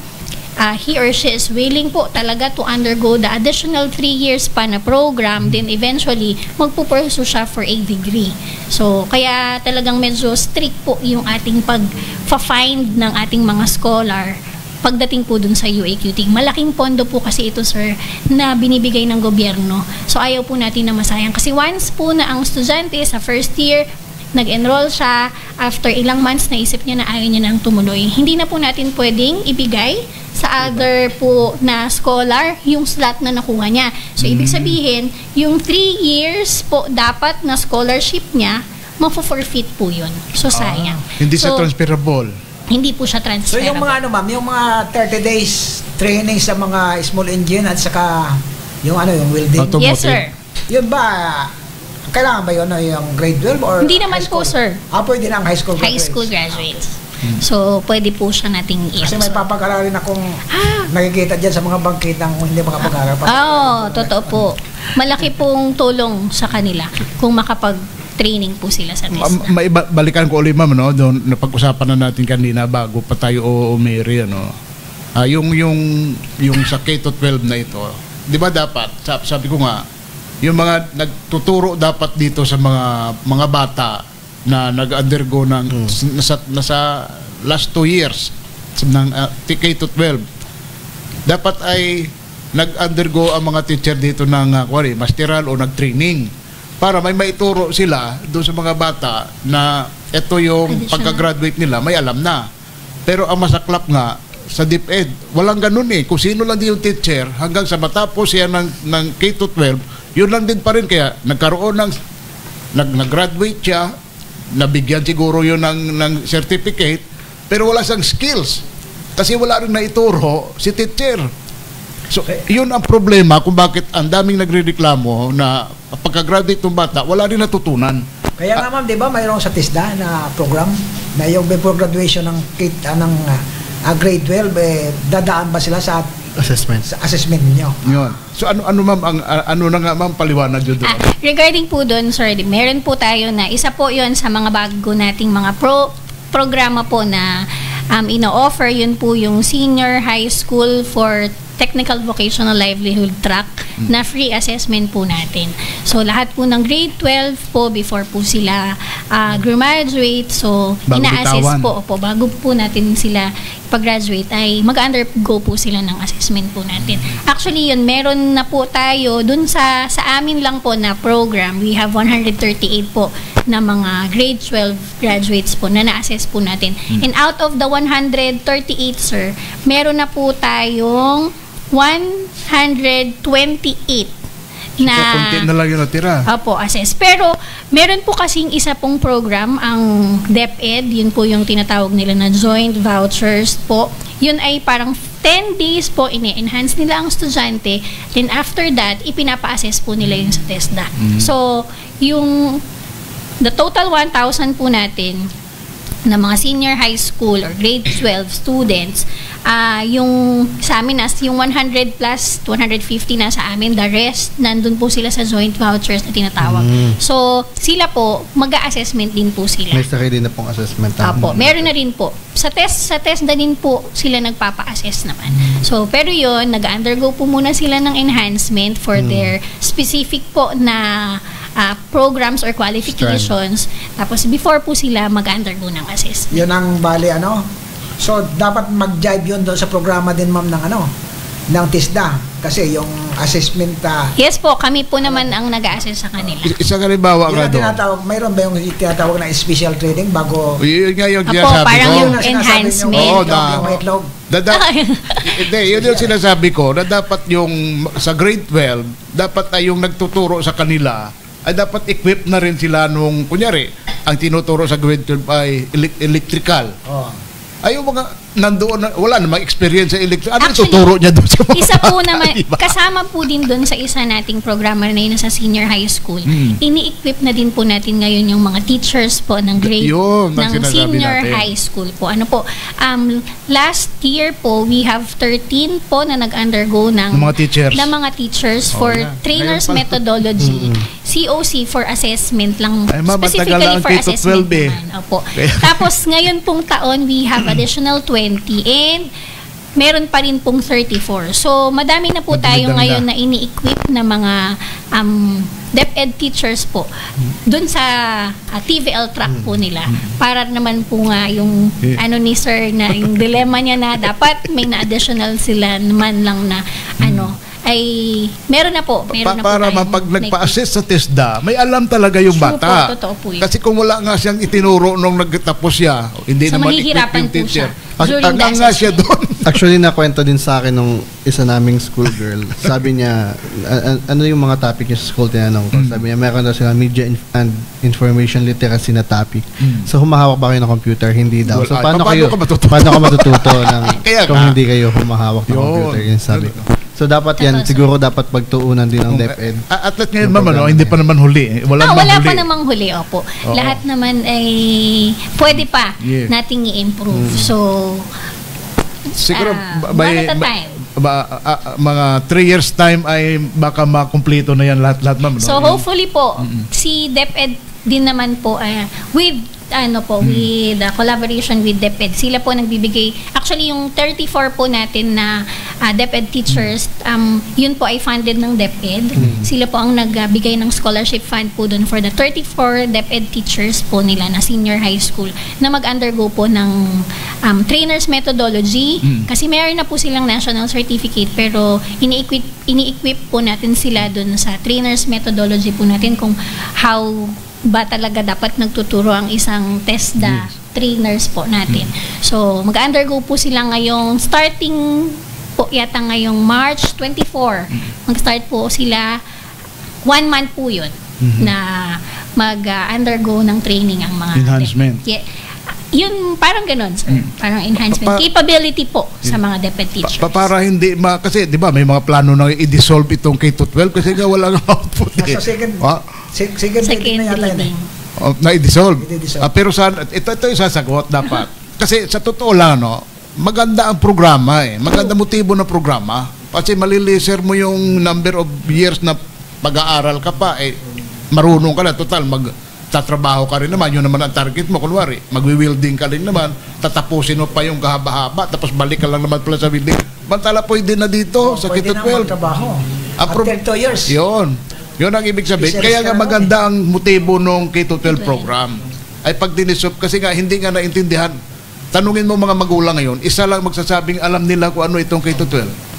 he or she is willing po talaga to undergo the additional 3 years pa na program, then eventually magpupursue siya for a degree. So, kaya talagang medyo strict po yung ating pag-find ng ating mga scholar pagdating po dun sa UAQT. Malaking pondo po kasi ito, sir, na binibigay ng gobyerno. So, ayaw po natin na masayang. Kasi once po na ang estudyante sa first year, nag-enroll siya, after ilang months naisip niya na ayaw niya nang tumuloy. Hindi na po natin pwedeng ibigay sa other po na scholar yung slot na nakuha niya. So, ibig sabihin, yung 3 years po dapat na scholarship niya, mafo-forfeit po yun. So, sayang. Hindi So, sa transferable. hindi po siya So transferable. yung mga ano ma'am, yung mga 30 days training sa mga small engine at saka yung ano, yung welding. Automotive. Yes, sir. Yun ba, kailangan ba yun yung grade 12 or Hindi naman high po, school? sir. Pwede na ang high school High graduates. school graduates. So, pwede po siya nating Kasi may papag-aralin akong Ah. nakikita dyan sa mga bangkitang hindi makapag-aral pa. Totoo po. Malaki pong tulong sa kanila kung makapag-training po sila sa TESDA. Balikan ko ulit, ma'am, no? Doon, napag-usapan na natin kanina bago pa tayo umiri, ano? Yung sa K-12 na ito, di ba dapat, sabi ko nga, yung mga nagtuturo dapat dito sa mga bata na nag-undergo ng nasa last 2 years ng K-12, dapat ay nag-undergo ang mga teacher dito ng masteral o nag-training para may maituro sila doon sa mga bata na ito yung Additional. pagka-graduate nila, may alam na. Pero ang masaklap nga, sa DepEd, walang ganun eh. Kung sino lang din yung teacher, hanggang sa matapos siya ng K-12, yun lang din pa rin. Kaya nagkaroon ng, nag-graduate siya, nabigyan siguro yun ng certificate, pero wala siyang skills. Kasi wala rin naituro si teacher. So, yun ang problema kung bakit ang daming nagrereklamo na pagka-graduate ng bata, wala rin natutunan. Kaya nga ma'am, di ba mayroong sa TESDA na program na yung before graduation ng grade 12, dadaan ba sila sa assessment niyo? Yun. So ano ma'am ano na nga ma'am paliwanag yun doon? Regarding po doon, sir, meron po tayo na isa po yon sa mga bago nating mga programa po na ino-offer. Yun po yung Senior High School for Technical Vocational Livelihood Track na free assessment po natin. So, lahat po ng grade 12 po, before po sila graduate, so, Bago ina-assess bitawan. po, bago po natin sila pag-graduate, ay mag-undergo po sila ng assessment po natin. Actually, yun, meron na po tayo, dun sa amin lang po na program, we have 138 po na mga grade 12 graduates po na na-assess po natin. And out of the 138, sir, meron na po tayong 128 na Konti na lang yung natira. Opo, assess. Pero meron po kasing isa pong program, ang DepEd, yun po yung tinatawag nila na joint vouchers po. Yun ay parang 10 days po, ini-enhance nila ang estudyante. Then after that, ipinapa-assess po nila yun sa TESDA. So, the total 1,000 po natin na mga senior high school or grade 12 students, yung sa amin yung 100 plus 250 na sa amin, the rest nandun po sila sa joint vouchers na tinatawag. So sila po mag-a-assessment din po sila. May sarili din na pong assessment. Opo, meron na rin po. Sa test na din po sila nagpapa-assess naman. So pero yun, nag-undergo po muna sila ng enhancement for their specific po na programs or qualifications. Tapos before po sila mag-undergo ng assessment. Yun ang bali So, dapat mag-jive yun doon sa programa din ma'am ng TESDA. Kasi yung assessment Yes po, kami po naman ang nag-a-assess sa kanila. Isang halimbawa yun nga ang doon. tinatawag, mayroon ba yung tinatawag na special training bago Yun nga yung Apo, sinasabi parang ko. yung na sinasabi enhancement. niyo, Oo, yung itlog. Hindi, yun yung sinasabi ko na dapat yung sa grade 12, dapat ay yung nagtuturo sa kanila ay dapat equip na rin sila nung, kunyari, ang tinuturo sa grade 12 ay electrical. Oh. Ay, yung mga nandoon, wala namang experience sa electrical. Ano Actually, ituturo niya doon sa mga Isa po naman, Diba? kasama po din doon sa isa nating programa na yun sa senior high school. Ini-equip na din po natin ngayon yung mga teachers po ng grade, Yun, ang ng sinasabi senior natin. high school po. Ano po, last year po, we have 13 po na nag-undergo ng Ng mga teachers. for yeah. trainers Ngayon pala. methodology. COC for assessment lang. Ay, ma'am, matagal specifically lang ang for K-12 assessment eh. naman. Opo. Tapos ngayon pong taon, we have additional 20 and meron pa rin pong 34. So, madami na po tayo Madami ngayon na. na ini-equip na mga DepEd teachers po dun sa TVL track po nila para naman po nga yung ano ni sir na yung dilemma niya na dapat may na additional sila naman lang na ay meron na po Para tayong man pag may- nagpa-assess sa TESDA, may alam talaga yung True bata. po, totoo po yun. Kasi kung wala nga siyang itinuro nung nagtapos siya, hindi So, naman mahihirapan equip yung po siya teacher. during Ang the nga siya assessment. doon. Actually, nakwento din sa akin nung isa naming schoolgirl. Sabi niya, ano yung mga topic niya sa school, tinanong ko. Sabi niya, meron daw sila media and information literacy na topic. So, humahawak ba kayo ng computer? Hindi daw. So, paano ka matututo kung hindi kayo humahawak ng computer? Yun sabi ko. So, dapat yan, siguro dapat pagtuunan din ng DepEd. At ngayon, ma'am, hindi pa naman huli. Wala pa namang huli, opo. Lahat naman ay pwede pa nating i-improve. So, siguro one at a time. Mga 3 years time ay baka makumpleto na yan lahat ma'am. So hopefully po si DepEd din naman po with with collaboration with DepEd, sila po nagbibigay, actually yung 34 po natin na DepEd teachers, yun po ay funded ng DepEd. Sila po ang nagbigay ng scholarship fund po dun for the 34 DepEd teachers po nila na senior high school na mag-undergo po ng trainer's methodology, kasi meron na po silang national certificate, pero ini-equip po natin sila dun sa trainer's methodology po natin kung how ba talaga dapat nagtuturo ang isang TESDA trainers po natin. So, mag-undergo po sila ngayong starting po yata ngayong March 24. Mag-start po sila 1 month po yun na mag-undergo ng training ang mga enhancement. Yun, parang ganun, sir. Parang enhancement. Capability po sa mga DepEd teachers. Para hindi, kasi di ba may mga plano na i-dissolve itong K-12 kasi nga wala ng output. Nasa second reading na yata yun. Na-i-dissolve. Pero ito yung sasagot dapat. Kasi sa totoo lang, maganda ang programa Maganda motibo ng programa. Kasi maliliser mo yung number of years na pag-aaral ka pa. Marunong ka na. Total, tatrabaho ka rin naman, yun naman ang target mo, kunwari, magwi-welding ka rin naman, tatapusin mo pa yung kahaba-haba, tapos balik ka lang naman pala sa welding. Bantala pwede na dito sa K-12. Pwede na magtrabaho. After 2 years. Yun ang ibig sabihin. Kaya nga maganda ang motibo ng K-12 program. Ay pag dinisop, kasi nga hindi nga naintindihan. Tanungin mo mga magulang ngayon, isa lang magsasabing alam nila kung ano itong K-12.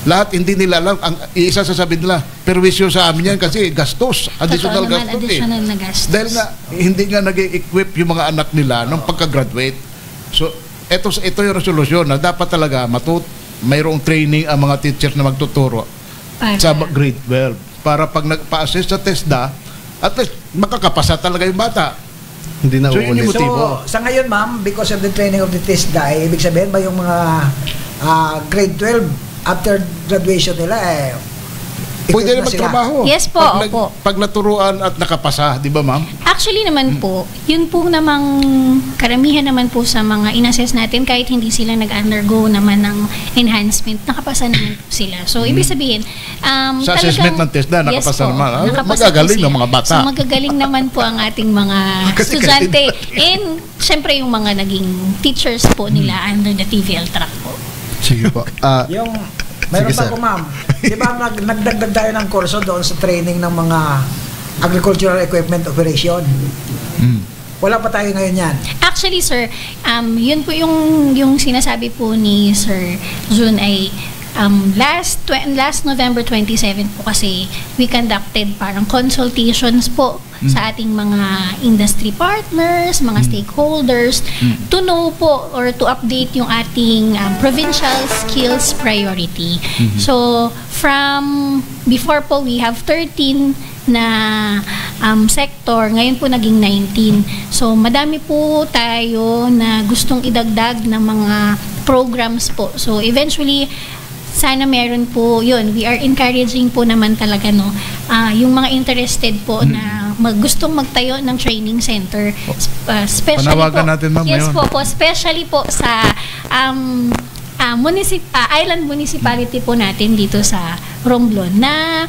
Lahat hindi nila alam. Ang isa sasabihin nila, perwisyo sa amin yan kasi gastos. Additional gastos. Additional na gastos. Dahil nga, hindi nga nag-equip yung mga anak nila nung pagka-graduate. So, ito yung resolusyon na dapat talaga mayroong training ang mga teachers na magtuturo sa grade 12. Para pag nagpa-assess sa TESDA, at least makakapasa talaga yung bata. Hindi na uulit. So, sa ngayon, ma'am, because of the training of the TESDA, ibig sabihin ba yung mga grade 12 after graduation nila pwede na magtrabaho. Yes po, pag naturuan at nakapasa, di ba ma'am? Actually naman po, yun po namang karamihan naman po sa mga inassess natin, kahit hindi sila nag-undergo naman ng enhancement, nakapasa naman po sila. So, ibig sabihin, sa assessment ng TESDA, nakapasa naman. Magagaling ng mga bata. So, magagaling naman po ang ating mga estudyante. And, syempre, yung mga naging teachers po nila under the TVL track po. Sige po. Mayroon pa po, ma'am. Di ba nagdagdag tayo ng kurso doon sa training ng mga agricultural equipment operation? Wala pa tayo ngayon yan. Actually, sir, yun po yung sinasabi po ni Sir June ay last November 27 po kasi we conducted parang consultations po sa ating mga industry partners, mga stakeholders to know po or to update yung ating provincial skills priority. So, from before po we have 13 na sector, ngayon po naging 19. So, madami po tayo na gustong idagdag ng mga programs po. So, eventually, sana meron po yun. We are encouraging po naman talaga yung mga interested po na gustong magtayo ng training center, especially panawagan po, natin, ma'am, yes po, especially po sa island municipality po natin dito sa Romblon na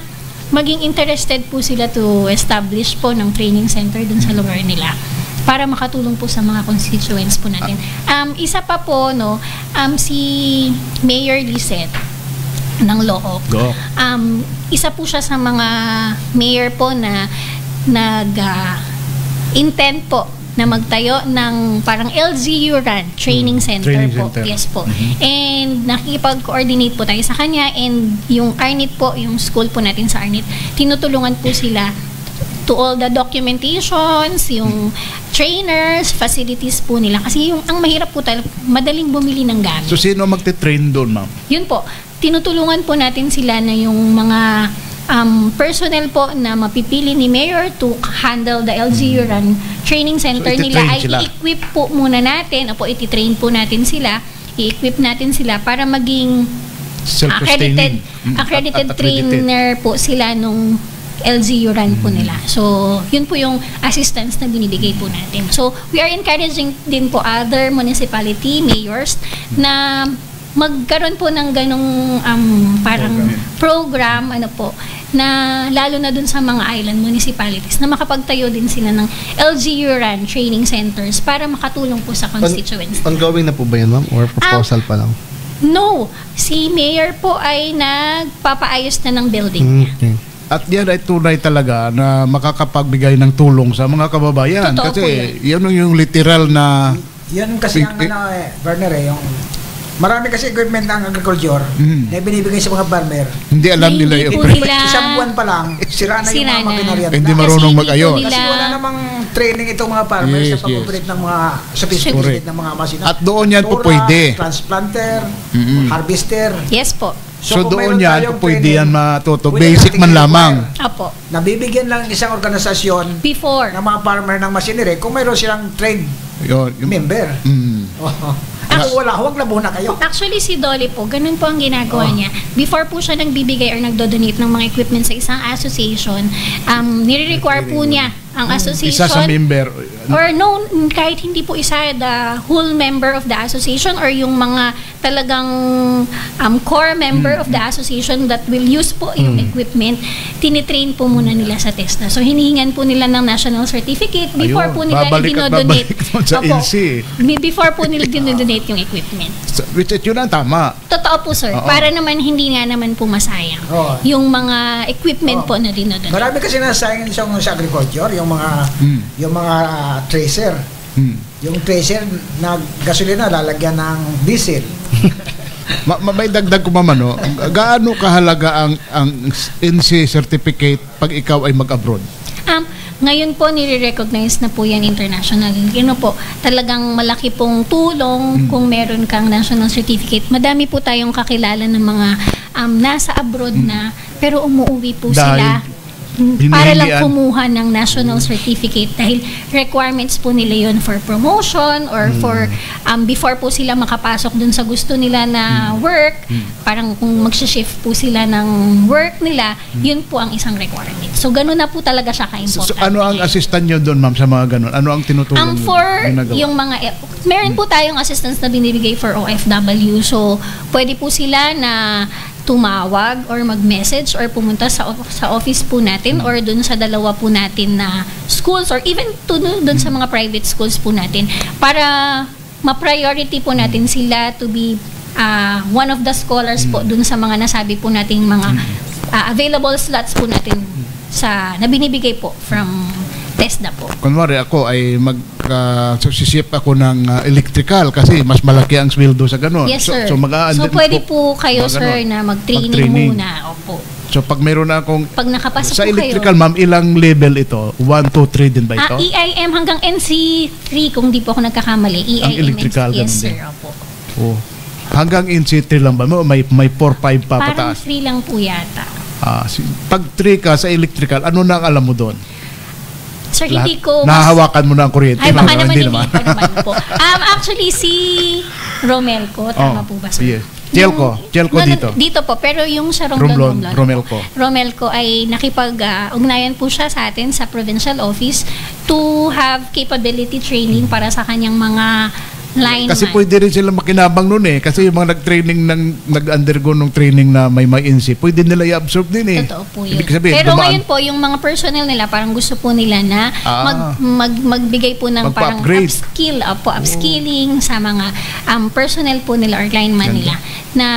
maging interested po sila to establish po ng training center dun sa lugar nila para makatulong po sa mga constituents po natin. Isa pa po, si Mayor Lisette ng Looc. Isa po siya sa mga mayor po na nag-intend po na magtayo ng parang LGU run training center po. Yes po. And nakikipag-coordinate po tayo sa kanya, and yung Arnit po, yung school po natin sa Arnit, tinutulungan po sila to all the documentations, yung trainers, facilities po nila. Kasi yung ang mahirap po talaga, madaling bumili ng gamit. So sino magte-train doon, ma'am? Yun po, tinutulungan po natin sila na yung mga personnel po na mapipili ni Mayor to handle the LGU Run Training Center So, nila iti-train ay sila. i-equip po muna natin, iti-train po natin sila, i-equip natin sila para maging Self-sustaining. accredited At trainer po sila nung LGU Run po nila. So, yun po yung assistance na binibigay po natin. So, we are encouraging din po other municipality mayors na magkaroon po ng ganong parang program, ano po, na lalo na dun sa mga island municipalities na makapagtayo din sila ng LGU Run training centers para makatulong po sa constituency. Ongoing na po ba yun, ma'am? Or proposal pa lang? No, si Mayor po ay nagpapaayos na ng building. Okay. At yan ay tunay talaga na makakapagbigay ng tulong sa mga kababayan. Totoo po Kasi yan yung literal na... Yan kasi ang Werner, yung marami kasi equipment ng agriculture na binibigay sa mga farmer. Hindi alam nila Hindi yung... po nila. Isang buwan pa lang, sira na yung Sira mga na. makinarya. Hindi marunong Kasi mag-ayos. hindi po Kasi wala namang training itong mga farmers Yes, sa pag-operate ng mga sophisticated Correct. ng mga masina. At doon yan po Tora, pwede. Transplanter, harvester. Yes po. So kung doon mayroon yan tayong po pwede training, yan matuto. pwede Basic nating man i-require. lamang. Apo. Nabibigyan lang isang organisasyon Before. ng mga farmer ng machinery kung mayroon silang trained Yun. member. Kung wala, huwag labuna kayo. Actually, si Dolly po, ganun po ang ginagawa niya. Before po siya nagbibigay or nagdo-donate ng mga equipment sa isang association, nire-require po niya ang association. Isa sa member. Or no, kahit hindi po isa, the whole member of the association or yung mga talagang core member of the association that will use po yung equipment, tinitrain po muna nila sa TESDA. So, hinihingan po nila ng national certificate before Ayun, po nila babalik at i-dinodonate. babalik doon sa Opo. NC. Before po nila dinodonate yung equipment. Which yun ang tama. Totoo po, sir. Oo. Para naman hindi nga naman po masayang Oo. yung mga equipment po na dinodonate. Marami kasi nasayang sa agriculture, yung mga tracer. Yung tracer na gasolina lalagyan ng diesel. May dagdag ko mama, no? Gaano kahalaga ang NC certificate pag ikaw ay mag-abroad? Ngayon po, nire-recognize na po yan internationally. Po, talagang malaki pong tulong kung meron kang national certificate. Madami po tayong kakilala ng mga nasa abroad na, pero umuwi po sila para lang hinihingian. kumuha ng national certificate dahil requirements po nila yun for promotion or for before po sila makapasok dun sa gusto nila na work, parang kung mag-shift po sila ng work nila, yun po ang isang requirement. So, ganun na po talaga siya ka-important. So, ano ang assistant nyo doon, ma'am, sa mga ganun? Ano ang tinutulong nyo? For ginagawa? yung mga, meron po tayong assistance na binibigay for OFW. So, pwede po sila na tumawag or mag-message or pumunta sa office po natin or dun sa dalawa po natin na schools or even dun sa mga private schools po natin para ma-priority po natin sila to be one of the scholars po dun sa mga nasabi po nating mga available slots po natin na binibigay po from TESDA po. Kunwari ako ay sisip ako ng electrical kasi mas malaki ang sweldo sa ganun. Yes, sir. So, So, pwede po kayo, sir, na mag-training muna. Opo. So, pag mayroon na akong... Pag nakapasok Sa po electrical, kayo. ma'am, ilang level ito? 1, 2, 3 din ba ito? EIM hanggang NC3 kung di po ako nagkakamali. EIM Ang electrical, yes, ganun sir. din. Opo. Oh. Hanggang NC3 lang ba? May 4, 5 pa Parang pataas. 3 lang po yata. Pag 3 ka sa electrical, ano na ang alam mo doon? Sir, Lahat? hindi ko... Nahahawakan mo na ang kuryente? Ay, baka Ano, naman hindi pa naman po. Actually, si Romelco, tama po ba, sir? Yes. Chelco dito. Dito po, pero yung sa Romblon, Romelco ay nakipag-ugnayan po siya sa atin sa provincial office to have capability training para sa kanyang mga lineman. Kasi pwede rin sila makinabang nun eh. Kasi yung mga nag-undergo ng training na may NC, pwede nila i-absorb din eh. Totoo po yun. Ibig sabihin, pero ngayon po, yung mga personnel nila, parang gusto po nila na magbigay po ng parang upskilling sa mga personnel po nila or lineman nila na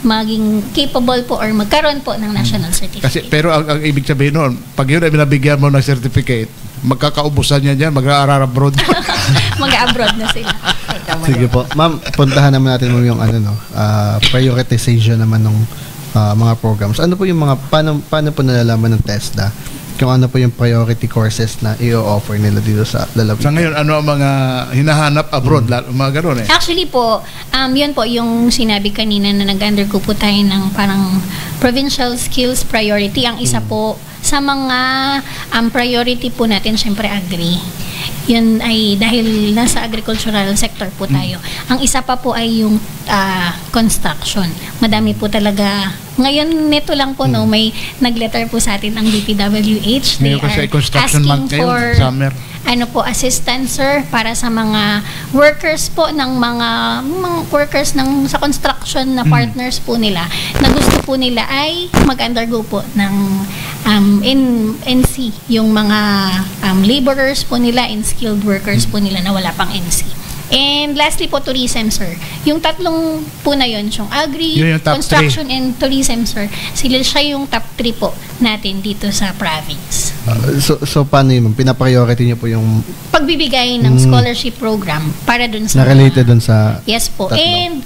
maging capable po or magkaroon po ng national certificate. Pero ang ibig sabihin nun, pag yun ay binabigyan mo ng certificate, magkakaubusan niya dyan, mag-aaral abroad. Mag-abroad na sila. Sige po. Ma'am, puntahan naman natin mo yung prioritization naman ng mga programs. Ano po yung paano po nalalaman ng TESDA kung ano po yung priority courses na i-offer nila dito sa lalawigan. Sa ngayon, ano ang mga hinahanap abroad? Mga gano'n eh. Actually po, yun po yung sinabi kanina na nag-undergo po tayo ng parang provincial skills priority. Ang isa po sa mga priority po natin, syempre agri. Yun ay dahil nasa agricultural sector po tayo. Ang isa pa po ay yung construction. Madami po talaga. Ngayon, neto lang po, no, may nag-letter po sa atin ang DPWH. They Ngayon kasi are construction asking month ngayon, for summer. assistance, sir, para sa mga workers po ng mga workers sa construction na partners po nila na gusto po nila ay mag-undergo po ng NC, yung mga laborers po nila and skilled workers po nila na wala pang NC. And lastly po, tourism, sir. Yung tatlong po na yun, yung agri, Yun yung top construction, and tourism, sir. Siya yung top 3 po natin dito sa province. So paano yun? Pinapriority niyo po yung Pagbibigay ng scholarship program para dun sa... na-related dun sa Yes po. tatlo? And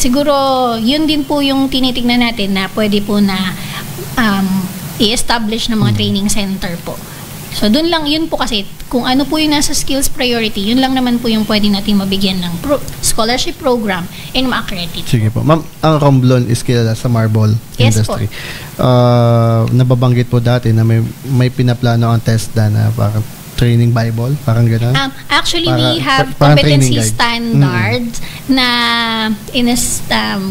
siguro, yun din po yung tinitignan natin na pwede po na i-establish ng mga training center po. So, dun lang, yun po kasi, kung ano po yung nasa skills priority, yun lang naman po yung pwede natin mabigyan ng scholarship program and ma-accredit. Sige po. Ma'am, ang Romblon is kilala sa marble Yes po. industry. Nababanggit po dati na may pinaplano ang TESDA na parang training Bible, parang gano'n. Actually, Para- we have parang training competency guide. standards na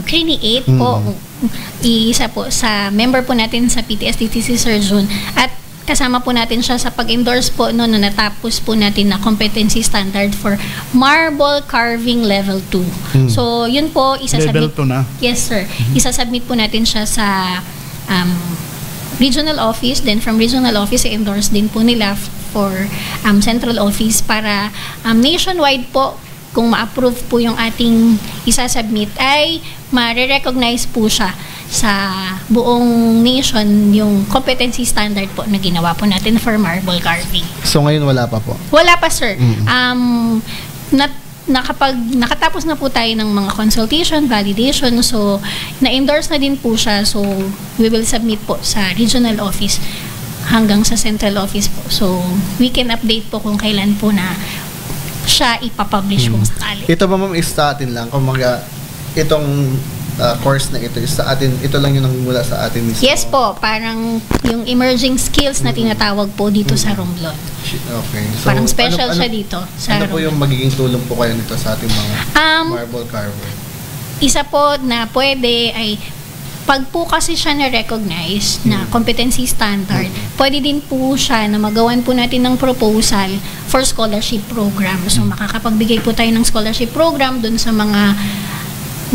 create po, isa po sa member po natin sa PTS-DTC Sir June, at kasama po natin siya sa pag-endorse po na natapos po natin na competency standard for marble carving level 2. So, yun po, Level 2 na? Yes, sir. Isasubmit po natin siya sa regional office. Then, from regional office, i-endorse din po nila for central office para nationwide po, kung ma-approve po yung ating isasubmit, ay ma-recognize po siya sa buong nation yung competency standard po na ginawa po natin for marble carving. So ngayon wala pa po. Wala pa, sir. Nakatapos na po tayo ng mga consultation, validation, so na-endorse na din po siya, so we will submit po sa regional office hanggang sa central office po. So we can update po kung kailan po na siya ipapublish kung sakali. Ito ba ma'am is sa atin lang? Kung itong course na ito is sa atin, ito lang yung mula sa atin mismo? Yes po, parang yung emerging skills na tinatawag po dito sa Romblon. Okay. So, Parang special siya dito sa Ano po yung magiging tulong po kayo nito sa ating mga marble carver? Isa po na pwede ay pag po kasi siya na-recognize na competency standard, pwede din po siya na magawan po natin ng proposal for scholarship program. So, makakapagbigay po tayo ng scholarship program dun sa mga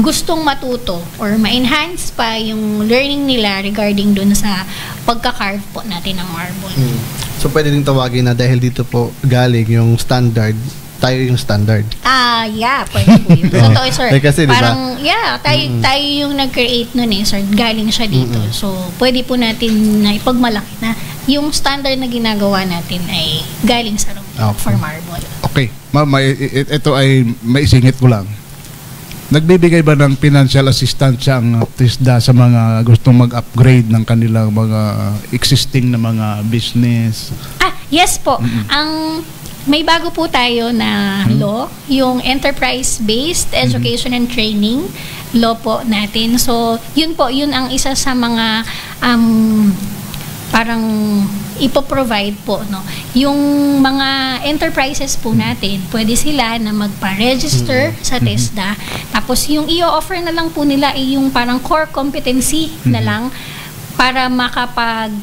gustong matuto or ma-enhance pa yung learning nila regarding dun sa pagka-carve po natin ng marble. So, pwede din tawagin na dahil dito po galing yung standard, tayo yung standard. Yeah, pwede po yun. Totoo, sir. Kasi, diba? Parang, tayo yung nag-create nun sir. Galing siya dito. So, pwede po natin na ipagmalaki na yung standard na ginagawa natin ay galing sa Romblon for marble. Okay. Ma'am, ito ay maisingit ko lang. Nagbibigay ba ng financial assistance ang TESDA sa mga gustong mag-upgrade ng kanilang mga existing na mga business? Yes po. May bago po tayo na law, yung enterprise-based education and training law po natin. So, yun ang isa sa mga parang ipoprovide po, no? Yung mga enterprises po natin, pwede sila na magpa-register sa TESDA. Tapos yung i-offer na lang po nila ay yung parang core competency na lang para makapag-NC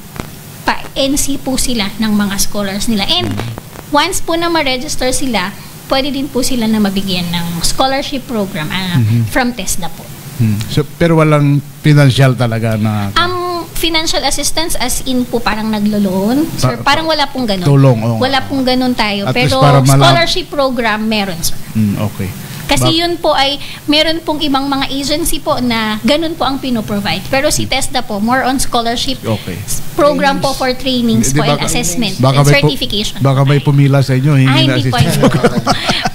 po sila ng mga scholars nila. And once po na ma-register sila, pwede din po sila na mabigyan ng scholarship program from TESDA po. So, pero walang financial talaga na... Financial assistance as in po parang naglo-loan. Sir, parang wala pong ganun. Tulong, Wala pong ganun tayo. At Pero least para scholarship program meron, sir. Okay. Kasi yun po ay, meron pong ibang mga agency po na ganun po ang pinoprovide. Pero si TESDA po, more on scholarship program po for trainings po and assessment and certification. Baka may pumila sa inyo. Hindi po.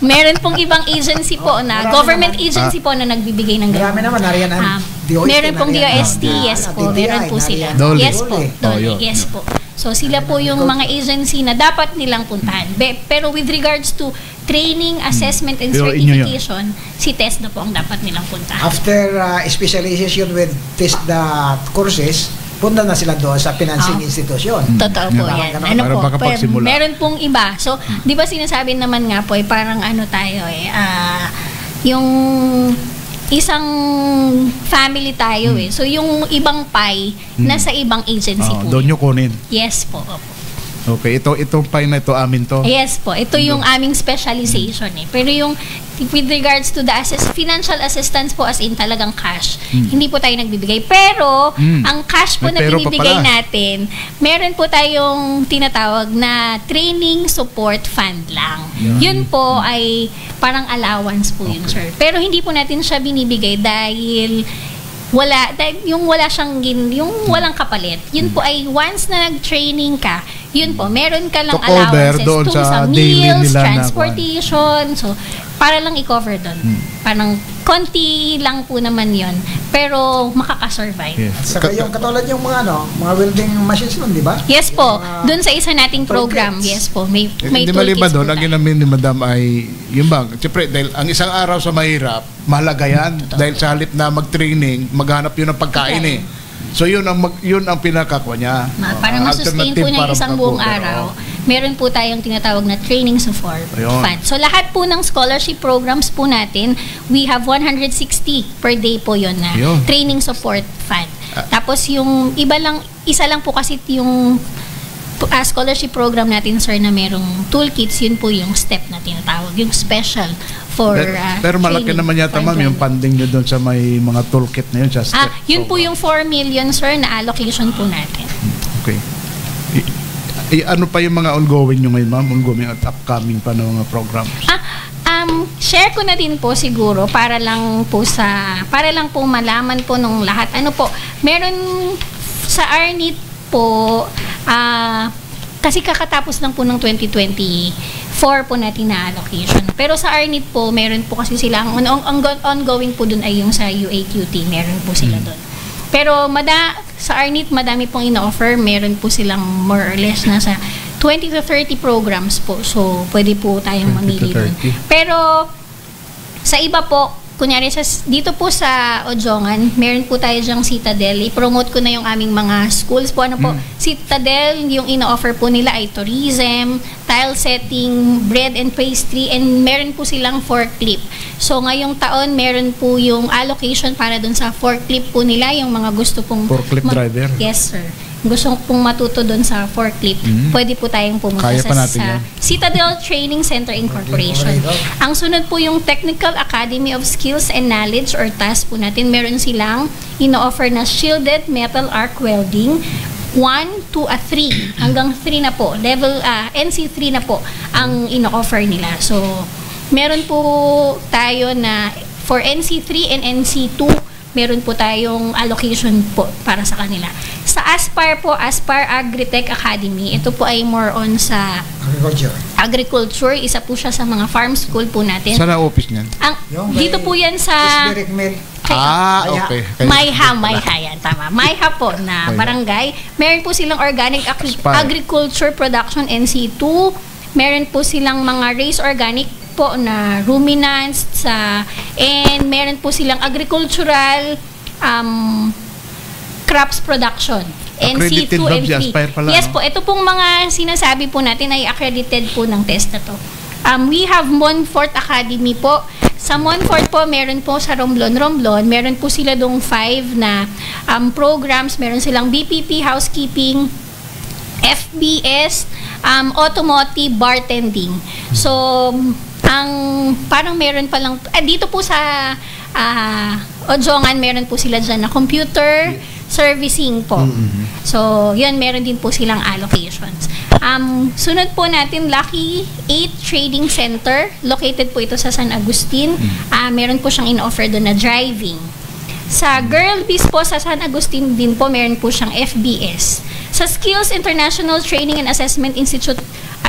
Meron pong ibang agency po na, government agency po na nagbibigay ng ganun. Marami naman, nariyan ang DOST. Meron pong DOST, yes po. Meron po sila. Dole. Yes po. Yun. Yes po. So sila po yung mga agency na dapat nilang puntahan. Pero with regards to training, assessment, and Pero inyo yun. certification, si TESDA po ang dapat nilang puntahan. After specialization with TESDA courses, punta na sila doon sa financing institution. Totoo po Yeah. yan. Para Ano po, makapagsimula. meron pong iba. So, di ba sinasabi naman nga po, parang ano tayo yung isang family tayo So, yung ibang pie, nasa ibang agency po. Doon nyo kunin. Yes po. Opo. Okay, itong pie na ito, amin to. Yes po. Ito yung aming specialization Pero yung with regards to the financial assistance po as in talagang cash, hindi po tayo nagbibigay. Pero, ang cash po May na pero pa binibigay pala. natin, meron po tayong tinatawag na training support fund lang. Yun po ay parang allowance po yun, sir. Pero hindi po natin siya binibigay dahil yung walang kapalit. Yun po ay once na nag-training ka, yun po, meron ka lang To cover allowances doon sa sa daily meals, nila na transportation. So, para lang i-cover doon. Parang konti lang po naman yun. Pero makakasurvive. Yes. Saka yung katulad yung mga welding machines nun, di ba? Yes po. Mga Doon sa isa nating program, toolkits. yes po. May Hindi maliban toolkits doon, po ang tayo. ginamin ni Madam ay, yung bang, siyempre, dahil ang isang araw sa mahirap, mahalaga yan. Dahil sa halip na mag-training, maghanap yun ng pagkain So yun ang pinakakwa niya. Para masustain po niya isang buong araw, meron po tayong tinatawag na training support Ayun. fund. So lahat po ng scholarship programs po natin, we have 160 per day po yun na Ayun. training support fund. Tapos yung isa lang po kasi yung scholarship program natin, sir, na merong toolkits, yun po yung step na tinatawag, yung special for Pero malaki training naman yata, for ma'am, yung employment. funding nyo doon sa may mga toolkit na yun. Sa step Yun po program. yung 4 million, sir, na allocation po natin. Okay. Ano pa yung mga ongoing nyo ngayon, ma'am? Ongoing at upcoming pa na mga programs? Share ko na din po siguro para lang po malaman po nung lahat. Ano po, meron sa ARNIT po, kasi kakatapos lang po ng 2024 po natin na allocation. Pero sa ARNIT po, meron po kasi sila, ang ongoing po dun ay yung sa UAQT, meron po sila dun. Pero sa ARNIT, madami pong ina-offer, meron po silang more or less nasa 20 to 30 programs po. So, pwede po tayong 20 to mamili dun. 30. Pero, sa iba po, kunyari dito po sa Ojongan, meron po tayo dyang Citadel. I-promote ko na yung aming mga schools po. Ano po? Citadel, yung ina-offer po nila ay tourism, tile setting, bread and pastry, and meron po silang forklift. So, ngayong taon, meron po yung allocation para dun sa forklift po nila, yung mga gusto pong... Forklift driver? Yes, sir. Gusto pong matuto doon sa forklift, pwede po tayong pumunta Kaya pa natin sa yan. Citadel Training Center Incorporation. Ang sunod po yung Technical Academy of Skills and Knowledge or TAS po natin. Meron silang ino-offer na shielded metal arc welding 1 to 3 hanggang 3 na po. Level NC3 na po ang ino-offer nila. So, meron po tayo na for NC3 and NC2, meron po tayong allocation po para sa kanila. Sa Aspire po, Aspire Agritech Academy, ito po ay more on sa agriculture. Isa po siya sa mga farm school po natin. Saan ang office niyan? Dito po yan sa Direct mail. Okay. Mayha yan, tama. Mayha po na barangay. Meron po silang organic Aspire. agriculture production NC2. Meron po silang mga raised organic po na ruminants and meron po silang agricultural crops production. Accredited NC2, ba si NC3. Aspire pala, Yes no? po, ito pong mga sinasabi po natin ay accredited po ng test na to. We have Monfort Academy po. Sa Monfort po, meron po sa Romblon, meron po sila dong 5 na programs. Meron silang BPP, housekeeping, FBS, automotive, bartending. So, parang meron pa lang, dito po sa Ojongan, meron po sila dyan na computer servicing po. So, yun, meron din po silang allocations. Sunod po natin, Lucky 8 Trading Center. Located po ito sa San Agustin. Meron po siyang in-offer doon na driving. Sa Girl Biz po sa San Agustin din po, meron po siyang FBS. Sa Skills International Training and Assessment Institute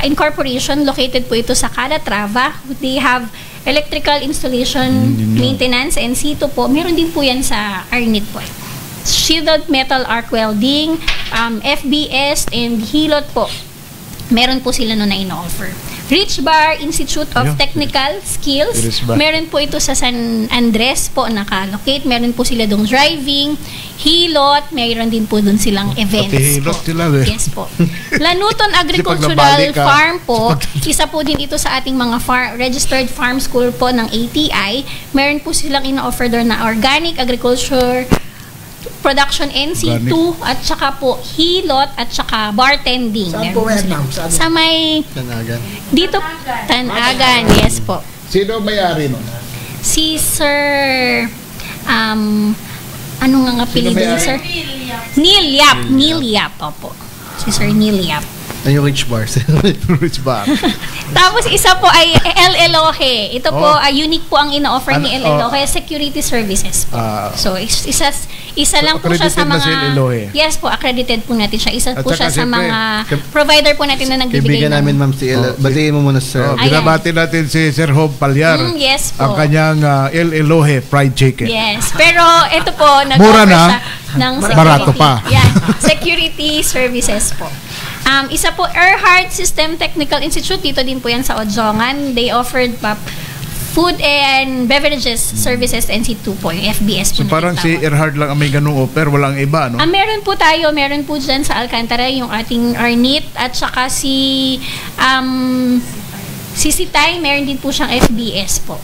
Incorporation, located po ito sa Calatrava. They have electrical installation, maintenance, and C2 po. Meron din po yan sa ARNIT po. shielded metal arc welding, FBS, and hilot po. Meron po sila na ino-offer. Rich Bar Institute of Yeah. Technical Skills. Rich Bar. Meron po ito sa San Andres po nakalocate. Meron po sila dong driving, hilot, meron din po dun silang events Pati hilot po. sila, eh. Yes po. Lanuton Kasi pag Agricultural nabali ka, Farm po, isa po din ito sa ating mga registered farm school po ng ATI. Meron po silang ino-offer doon na organic agriculture, production NC2, at saka po hilot, at saka bartending. Saan Meron po yan, sila. ma'am? Saan? Sa may, Tanagan. dito, Tanagan, yes po. Sino may-ari nun? Si Sir, ano nga apelido ni Sir? Neil Yap, opo. Si Sir Neil Yap. Ay, yung Rich Bar. Rich Bar. Tapos isa po ay El Elohe. Ito po, unique po ang ino-offer ni El Ano, Elohe, security services po. Ah. So, isa lang po siya sa accredited na si mga... El Elohe. Yes po, accredited po natin siya. Isa At po siya saka sa siyempre, mga provider po natin na nagbibigay Kaibigan namin, Ma'am, si El. Batiin mo muna, sir. Oh, Ayan. binabati natin si Sir Hob Palyar. Yes po. Ang kanyang El Elohe Fried Chicken. Yes. Pero ito po, Mura nag-offer na, siya ng security. barato pa. Yan. Security services po. Isa po, Earhart System Technical Institute. Dito din po yan sa Odjongan. They offered food and beverages services NC2 po, yung FBS So po na parang si tinatawag. Earhart lang ang may ganung offer, walang iba, no? Meron po tayo, meron po dyan sa Alcantara yung ating Arnit, at saka si Sitay, meron din po siyang FBS po.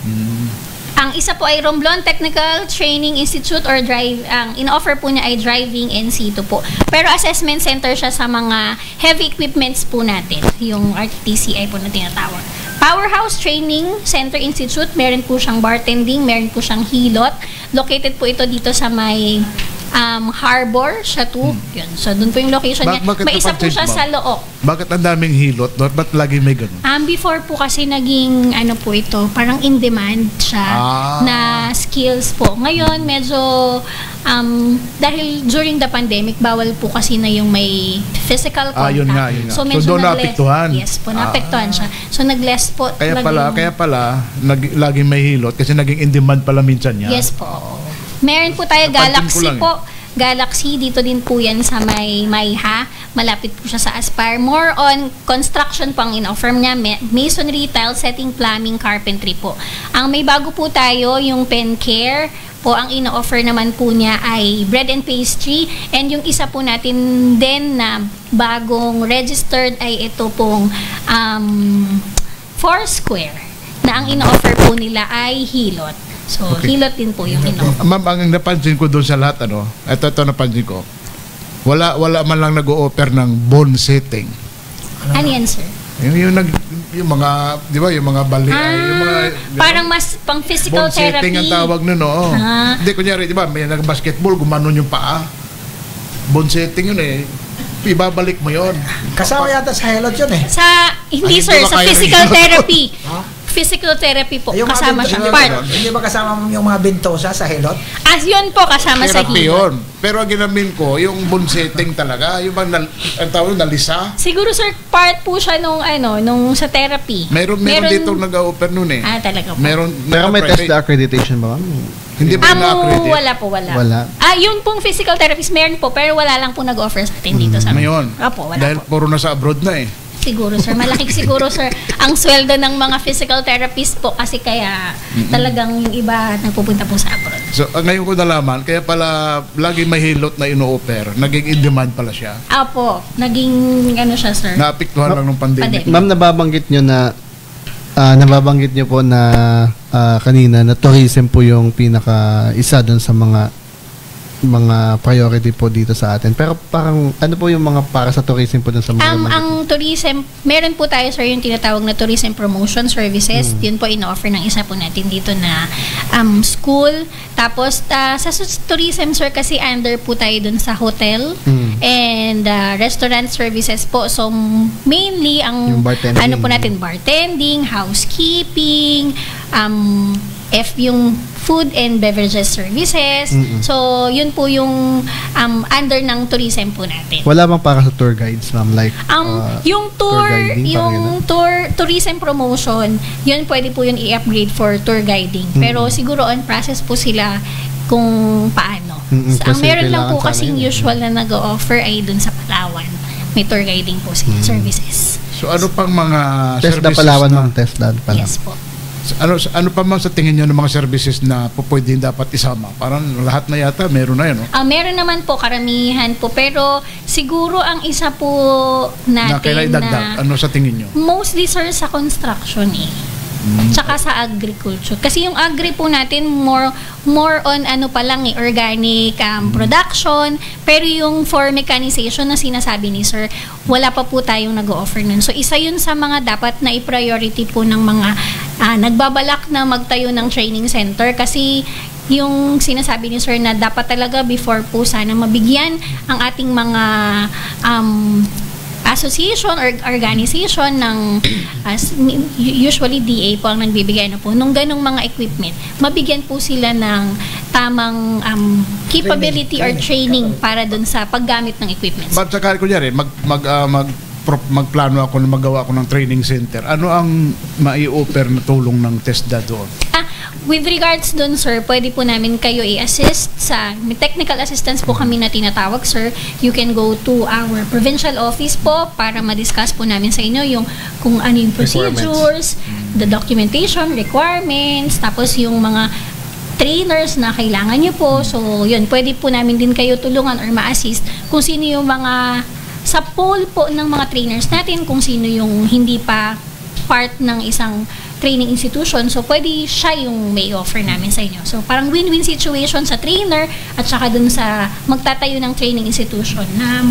Ang isa po ay Romblon Technical Training Institute or ang in-offer po niya ay driving NC2 po. Pero assessment center siya sa mga heavy equipments po natin, yung RTCI po na tinatawag. Powerhouse Training Center Institute, meron po siyang bartending, meron po siyang hilot. Located po ito dito sa may Harbor, Chateau. Yun. So, doon po yung location niya. Bakit May isa po napansin siya mo? sa Look. Bakit ang daming hilot doon? Ba't lagi may ganun? Before po kasi naging ano po ito, parang in demand siya na skills po. Ngayon medyo dahil during the pandemic bawal po kasi na yung may physical contact. Yun nga, yun nga. So So, medyo doon nag-less. naapektuhan. Yes po, naapektuhan siya. So nag-less po. Kaya pala, laging may hilot kasi naging in demand pala minsan yan. Yes po. Meron po tayo Napansin ko Galaxy lang eh. po. Galaxy, dito din po yan sa may Mayha. Malapit po siya sa Aspire. More on construction po ang in-offer niya. Masonry, tile setting, plumbing, carpentry po. Ang may bago po tayo, yung pen care po, ang ino-offer naman po niya ay bread and pastry. And yung isa po natin din na bagong registered ay ito pong Foursquare, na ang ino-offer po nila ay hilot. So, hilot din po yung ino-offer. Ma'am, ang napansin ko doon sa lahat, ito napansin ko, wala man lang nag-o-offer ng bone setting. Ano yan, sir? Yung mga, di ba, yung mga bali, yung mga, parang mas pang physical bone setting therapy. ang tawag nun, oo. Hindi, kunyari, di ba, may nag-basketball, gumanon yung paa. Bone setting yun eh. Ibabalik mo yun. Kasama yata sa helot yun eh. Hindi Ay, sir, hindi ba sa kaya physical rin? therapy. Physical therapy po, Yung mga kasama bento- siya. hindi Part. ba- Hindi ba kasama yung mga bentosa sa helot? As yun po, kasama sa Therapy hilot. yun. Pero ang ginamin ko, yung bone setting talaga, yung bang, ang tawag nalisa. Siguro sir, part po siya nung sa therapy. Meron dito nag-o-offer nun eh. Talaga po. Meron, Pero may private. test na accreditation ba, ma'am? Hindi ba na-accredit? Wala po, wala. Wala. Yung pong physical therapist meron po, pero wala lang po nag-offer sa atin dito sa Ngayon, Opo, wala dahil po. puro nasa abroad na eh. Siguro sir, malaki siguro sir ang sweldo ng mga physical therapist po kasi kaya talagang yung iba nagpupunta po sa abroad. So, ngayon ko nalaman, kaya pala lagi may hilot na ino-offer, naging in demand pala siya. Apo, naging siya sir. Naapektuhan lang ng pandemic. Ma'am, nababanggit nyo po na kanina na tourism po yung isa doon sa mga priority po dito sa atin. Pero parang ano po yung mga para sa tourism po doon sa mga Ang tourism, meron po tayo sir yung tinatawag na tourism promotion services. Yun po ino-offer ng isa po natin dito na school. Tapos sa tourism sir kasi under po tayo dun sa hotel and restaurant services po. So mainly ang Yung bartending. ano po natin, bartending, housekeeping, yung food and beverages services. So, yun po yung under ng tourism po natin. Wala bang para sa tour guides, ma'am? Like, Yung tour, guiding, parang tourism promotion, yun pwede po yun i-upgrade for tour guiding. Pero siguro on process po sila kung paano. Ang Kasi meron lang po kailangan sana kasing yun. usual na nag-o-offer ay dun sa Palawan. May tour guiding po services. So ano pang mga TESDA services Palawan, na, ma'am. TESDA Palawan. Yes po. ano pa man sa tingin nyo ng mga services na pwedeng dapat isama? Parang lahat na yata meron na yun, no? Meron naman po, karamihan po. Pero siguro ang isa po Na natin kailangan idagdag. Ano sa tingin nyo? mostly sir sa construction tsaka sa agriculture. Kasi yung agri po natin more on ano pa lang organic production, pero yung for mechanization na sinasabi ni sir, wala pa po tayong nag-o-offer nun. So isa yun sa mga dapat na i-priority po ng mga nagbabalak na magtayo ng training center, kasi yung sinasabi ni sir na dapat talaga before po sana mabigyan ang ating mga association or organization ng usually DA po ang nagbibigay na po nung ganong mga equipment, mabigyan po sila ng tamang capability or training para dun sa paggamit ng equipment. But sakali kunyari, magplano ako na magawa ako ng training center. Ano ang mai-offer na tulong ng TESDA doon? With regards dun, sir, pwede po namin kayo i-assist sa may technical assistance po kami na tinatawag, sir. You can go to our provincial office po para ma-discuss po namin sa inyo yung kung ano yung procedures, the documentation, requirements, tapos yung mga trainers na kailangan nyo po. So, yun, pwede po namin din kayo tulungan or ma-assist kung sino yung mga sa pool po ng mga trainers natin, kung sino yung hindi pa part ng isang training institution. So, pwede siya yung may offer namin sa inyo. So, parang win-win situation sa trainer at saka dun sa magtatayo ng training institution na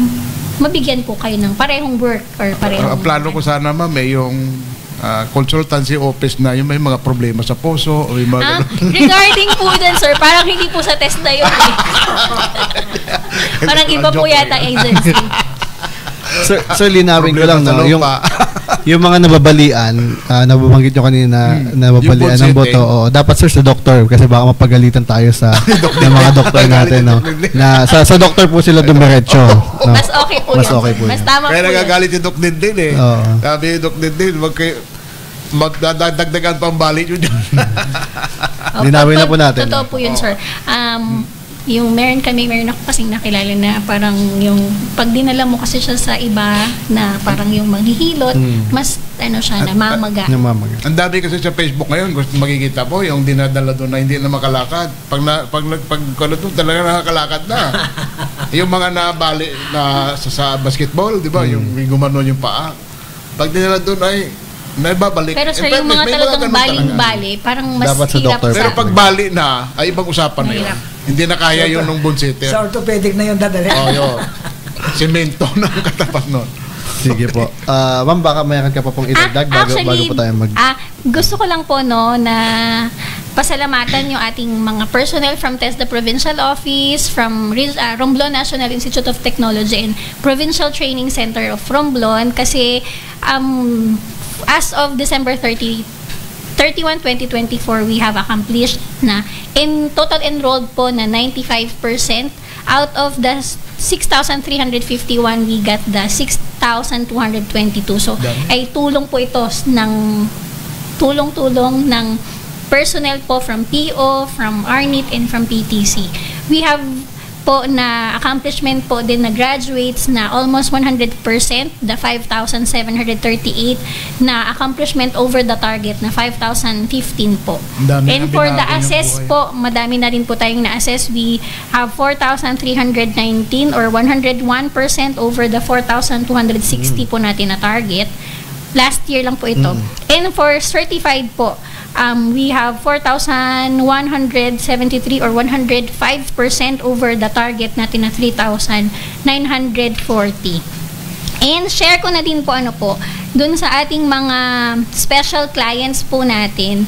mabigyan po kayo ng parehong work or parehong... plano ko sana, ma'am, yung consultancy office na yung may mga problema sa puso o yung mga regarding po dun, sir, parang hindi po sa test na yun. Parang iba po yata agency. Sir, linawin ko lang, no, yung mga nababalian, nababanggit nyo kanina, nababalian ng boto, dapat sir sa doktor, kasi baka mapagalitan tayo sa ng mga doktor natin, no, na sa doktor po sila dumiretso, no? Mas okay po Mas yan. okay po Mas yan. tama Kaya po yan. nagagalit yung Doc Dindin eh. Sabi yung Doc Dindin, magdadagdagan pa ang balik yun. Linawin na po natin. Totoo po yun, sir. Yung meron ako kasing nakilala na parang yung pag dinala mo kasi siya sa iba na parang yung manghihilot, mas siya, namamaga. Ang dami kasi sa Facebook ngayon, gusto makikita po yung dinadala doon na hindi na makalakad. Pag doon talaga nakakalakad na. Yung mga nabali na sa basketball, di ba? Yung gumano yung paa. Pag dinala doon ay naibabalik. Pero sir, yung mga talagang baling-bali, parang mas dapat sa hirap doktor. Pero pag bali na, ay ibang usapan na yun. Mahirap. Hindi na kaya yun nung bunsiter. Sa orthopedic na yung dadalhin. Yun. Semento na ang katapat nun. Sige po. Ma'am, baka mayroon ka pa pong idagdag bago po tayo gusto ko lang po na pasalamatan yung ating mga personnel from TESDA Provincial Office, from Romblon National Institute of Technology and Provincial Training Center of Romblon, kasi as of December 31, 2024, we have accomplished na in total enrolled po na 95%. Out of the 6,351, we got the 6,222. So, ay tulong po ito ng tulong-tulong ng personnel po from PO, from ARNIT, and from PTC. We have po na accomplishment po din na graduates na almost 100%, the 5,738 na accomplishment over the target na 5,015 po. And for the assess po, madami na rin po tayong na-assess. We have 4,319 or 101% over the 4,260 po natin na target. Last year lang po ito. And for certified po, we have 4,173 or 105% over the target natin na 3,940. And share ko na din po dun sa ating mga special clients po natin.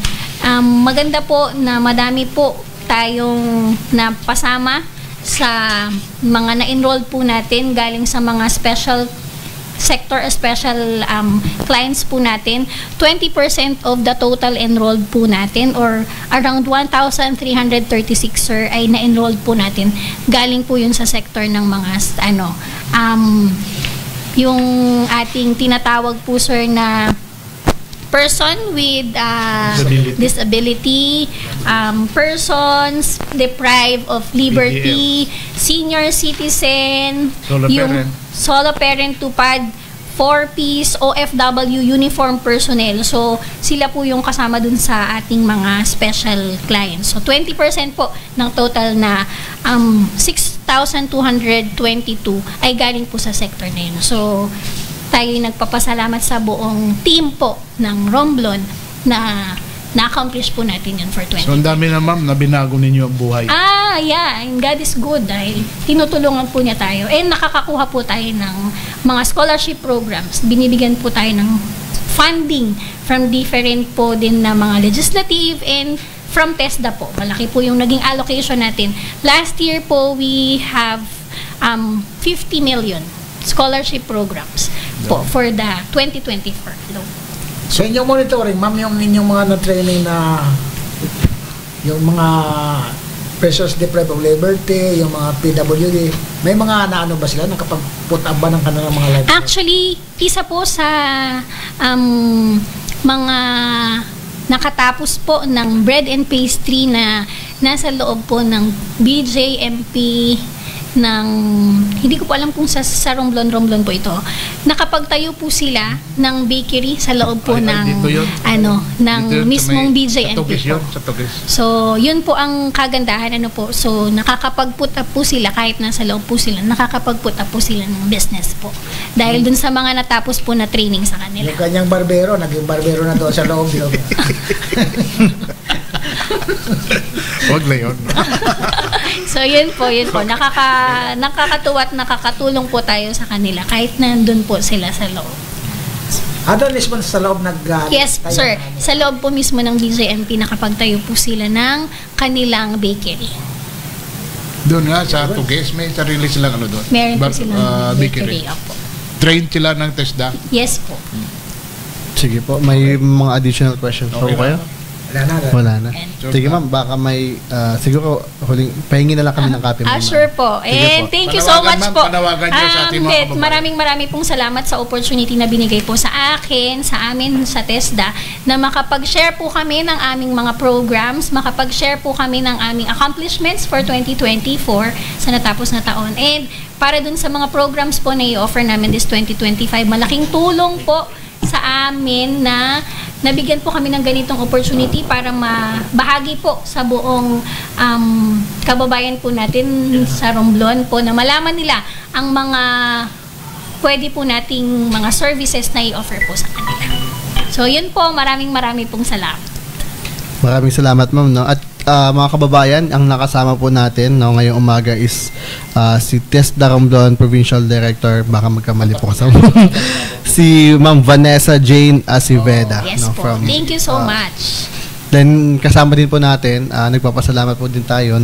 Maganda po na madami po tayong napasama sa mga na-enroll po natin galing sa mga special sector, special clients po natin. 20% of the total enrolled po natin or around 1,336 sir ay na-enrolled po natin. Galing po yun sa sector ng mga yung ating tinatawag po sir na person with disability, persons deprived of liberty, senior citizen, solo parent tupad, 4Ps, OFW, uniform personnel. So, sila po yung kasama dun sa ating mga special clients. So, 20% po ng total na 6,222 ay galing po sa sector na yun. So, tayo nagpapasalamat sa buong team po ng Romblon na na-accomplish po natin yun for 20. So, ang dami na ma'am na binago ninyo ang buhay. Yeah. And God is good dahil tinutulungan po niya tayo. And nakakakuha po tayo ng mga scholarship programs. Binibigyan po tayo ng funding from different po din na mga legislative and from TESDA po. Malaki po yung naging allocation natin. Last year po, we have 50 million scholarship programs po for the 2024 loan. So inyong monitoring, ma'am, yung inyong mga na-training na yung mga persons deprived of liberty, yung mga PWD, may mga naano ba sila? Nakapag-put up ba ng kanilang mga life? Actually, isa po sa mga nakatapos po ng bread and pastry na nasa loob po ng BJMP ng, hindi ko po alam kung sa Romblon po ito, nakapagtayo po sila ng bakery sa loob po ng mismong BJNP po. So, yun po ang kagandahan, so nakakapag-put up po sila kahit nasa loob po sila, nakakapag-put up po sila ng business po. Dahil dun sa mga natapos po na training sa kanila. Yung kanyang barbero, naging barbero na doon sa loob. Huwag na yun. So, yun po. Nakakatuwa at nakakatulong po tayo sa kanila kahit nandun po sila sa loob. Doon mismo sa loob yes, sir. Sa loob po mismo ng BJMP, nakapagtayo po sila ng kanilang bakery. Doon nga, sa Tugues, may sarili silang doon? Meron po silang bakery. Trained sila ng TESDA? Yes po. Sige po, may mga additional questions po kayo? Wala na. Sige ma'am, baka may siguro huling pahingi na lang kami ng copy. Sure po. And thank you so much po. Panawagan niyo sa ating mga kababayan. Maraming pong salamat sa opportunity na binigay po sa akin, sa amin sa TESDA, na makapag-share po kami ng aming mga programs, makapag-share po kami ng aming accomplishments for 2024 sa natapos na taon. And para dun sa mga programs po na i-offer namin this 2025, malaking tulong po sa amin na nabigyan po kami ng ganitong opportunity para mabahagi po sa buong kababayan po natin sa Romblon po na malaman nila ang mga pwede po nating mga services na i-offer po sa kanila. So yun po, maraming pong salamat. Maraming salamat ma'am. No? At mga kababayan, ang nakasama po natin ngayong umaga is si TESDA Romblon Provincial Director, baka magkamali po kasama, si Ma'am Vanessa Jane Aciveda. Yes po. Thank you so much. Then kasama din po natin, nagpapasalamat po din tayo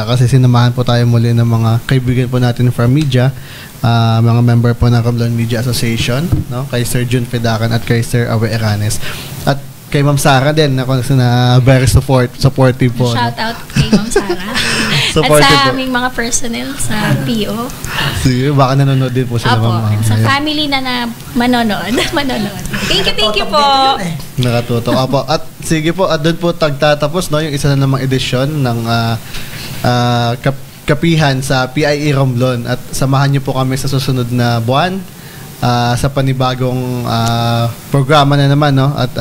kasi sinamahan po tayo muli ng mga kaibigan po natin from media, mga member po ng Romblon Media Association, kay Sir Jun Fedacan at kay Sir Awe Eranes. At kay Ma'am Sara din, na very supportive po. Shout out kay Ma'am Sara. At sa aming mga personnel sa PO. Sige, baka nanonood din po sila, Ma'am. Sa family na manonood. Thank you po. Nakatutok. Apo. At sige po, at doon po tagtatapos yung isa na namang edisyon ng kapihan sa PIE Romblon. At samahan niyo po kami sa susunod na buwan sa panibagong programa na naman, at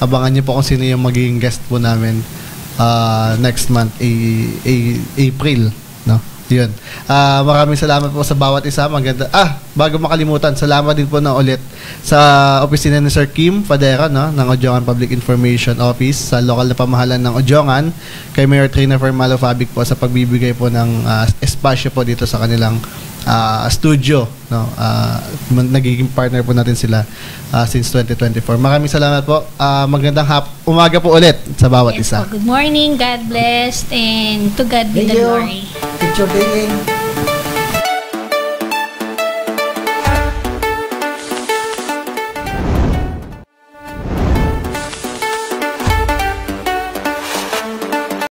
abangan niyo po kung sino yung magiging guest po namin next month, April, Yun. Maraming salamat po sa bawat isa. Maganda. Bago makalimutan, salamat din po ulit sa opisina ni Sir Kim Fadera, ng Ojongan Public Information Office sa lokal na pamahalan ng Ojongan, kay Mayor Trina Formalo Fabic po sa pagbibigay po ng espasyo po dito sa kanilang studio. Nagiging partner po natin sila since 2024. Maraming salamat po. Magandang umaga po ulit sa bawat isa. Good morning, God bless, and to God be the glory. Picture taking.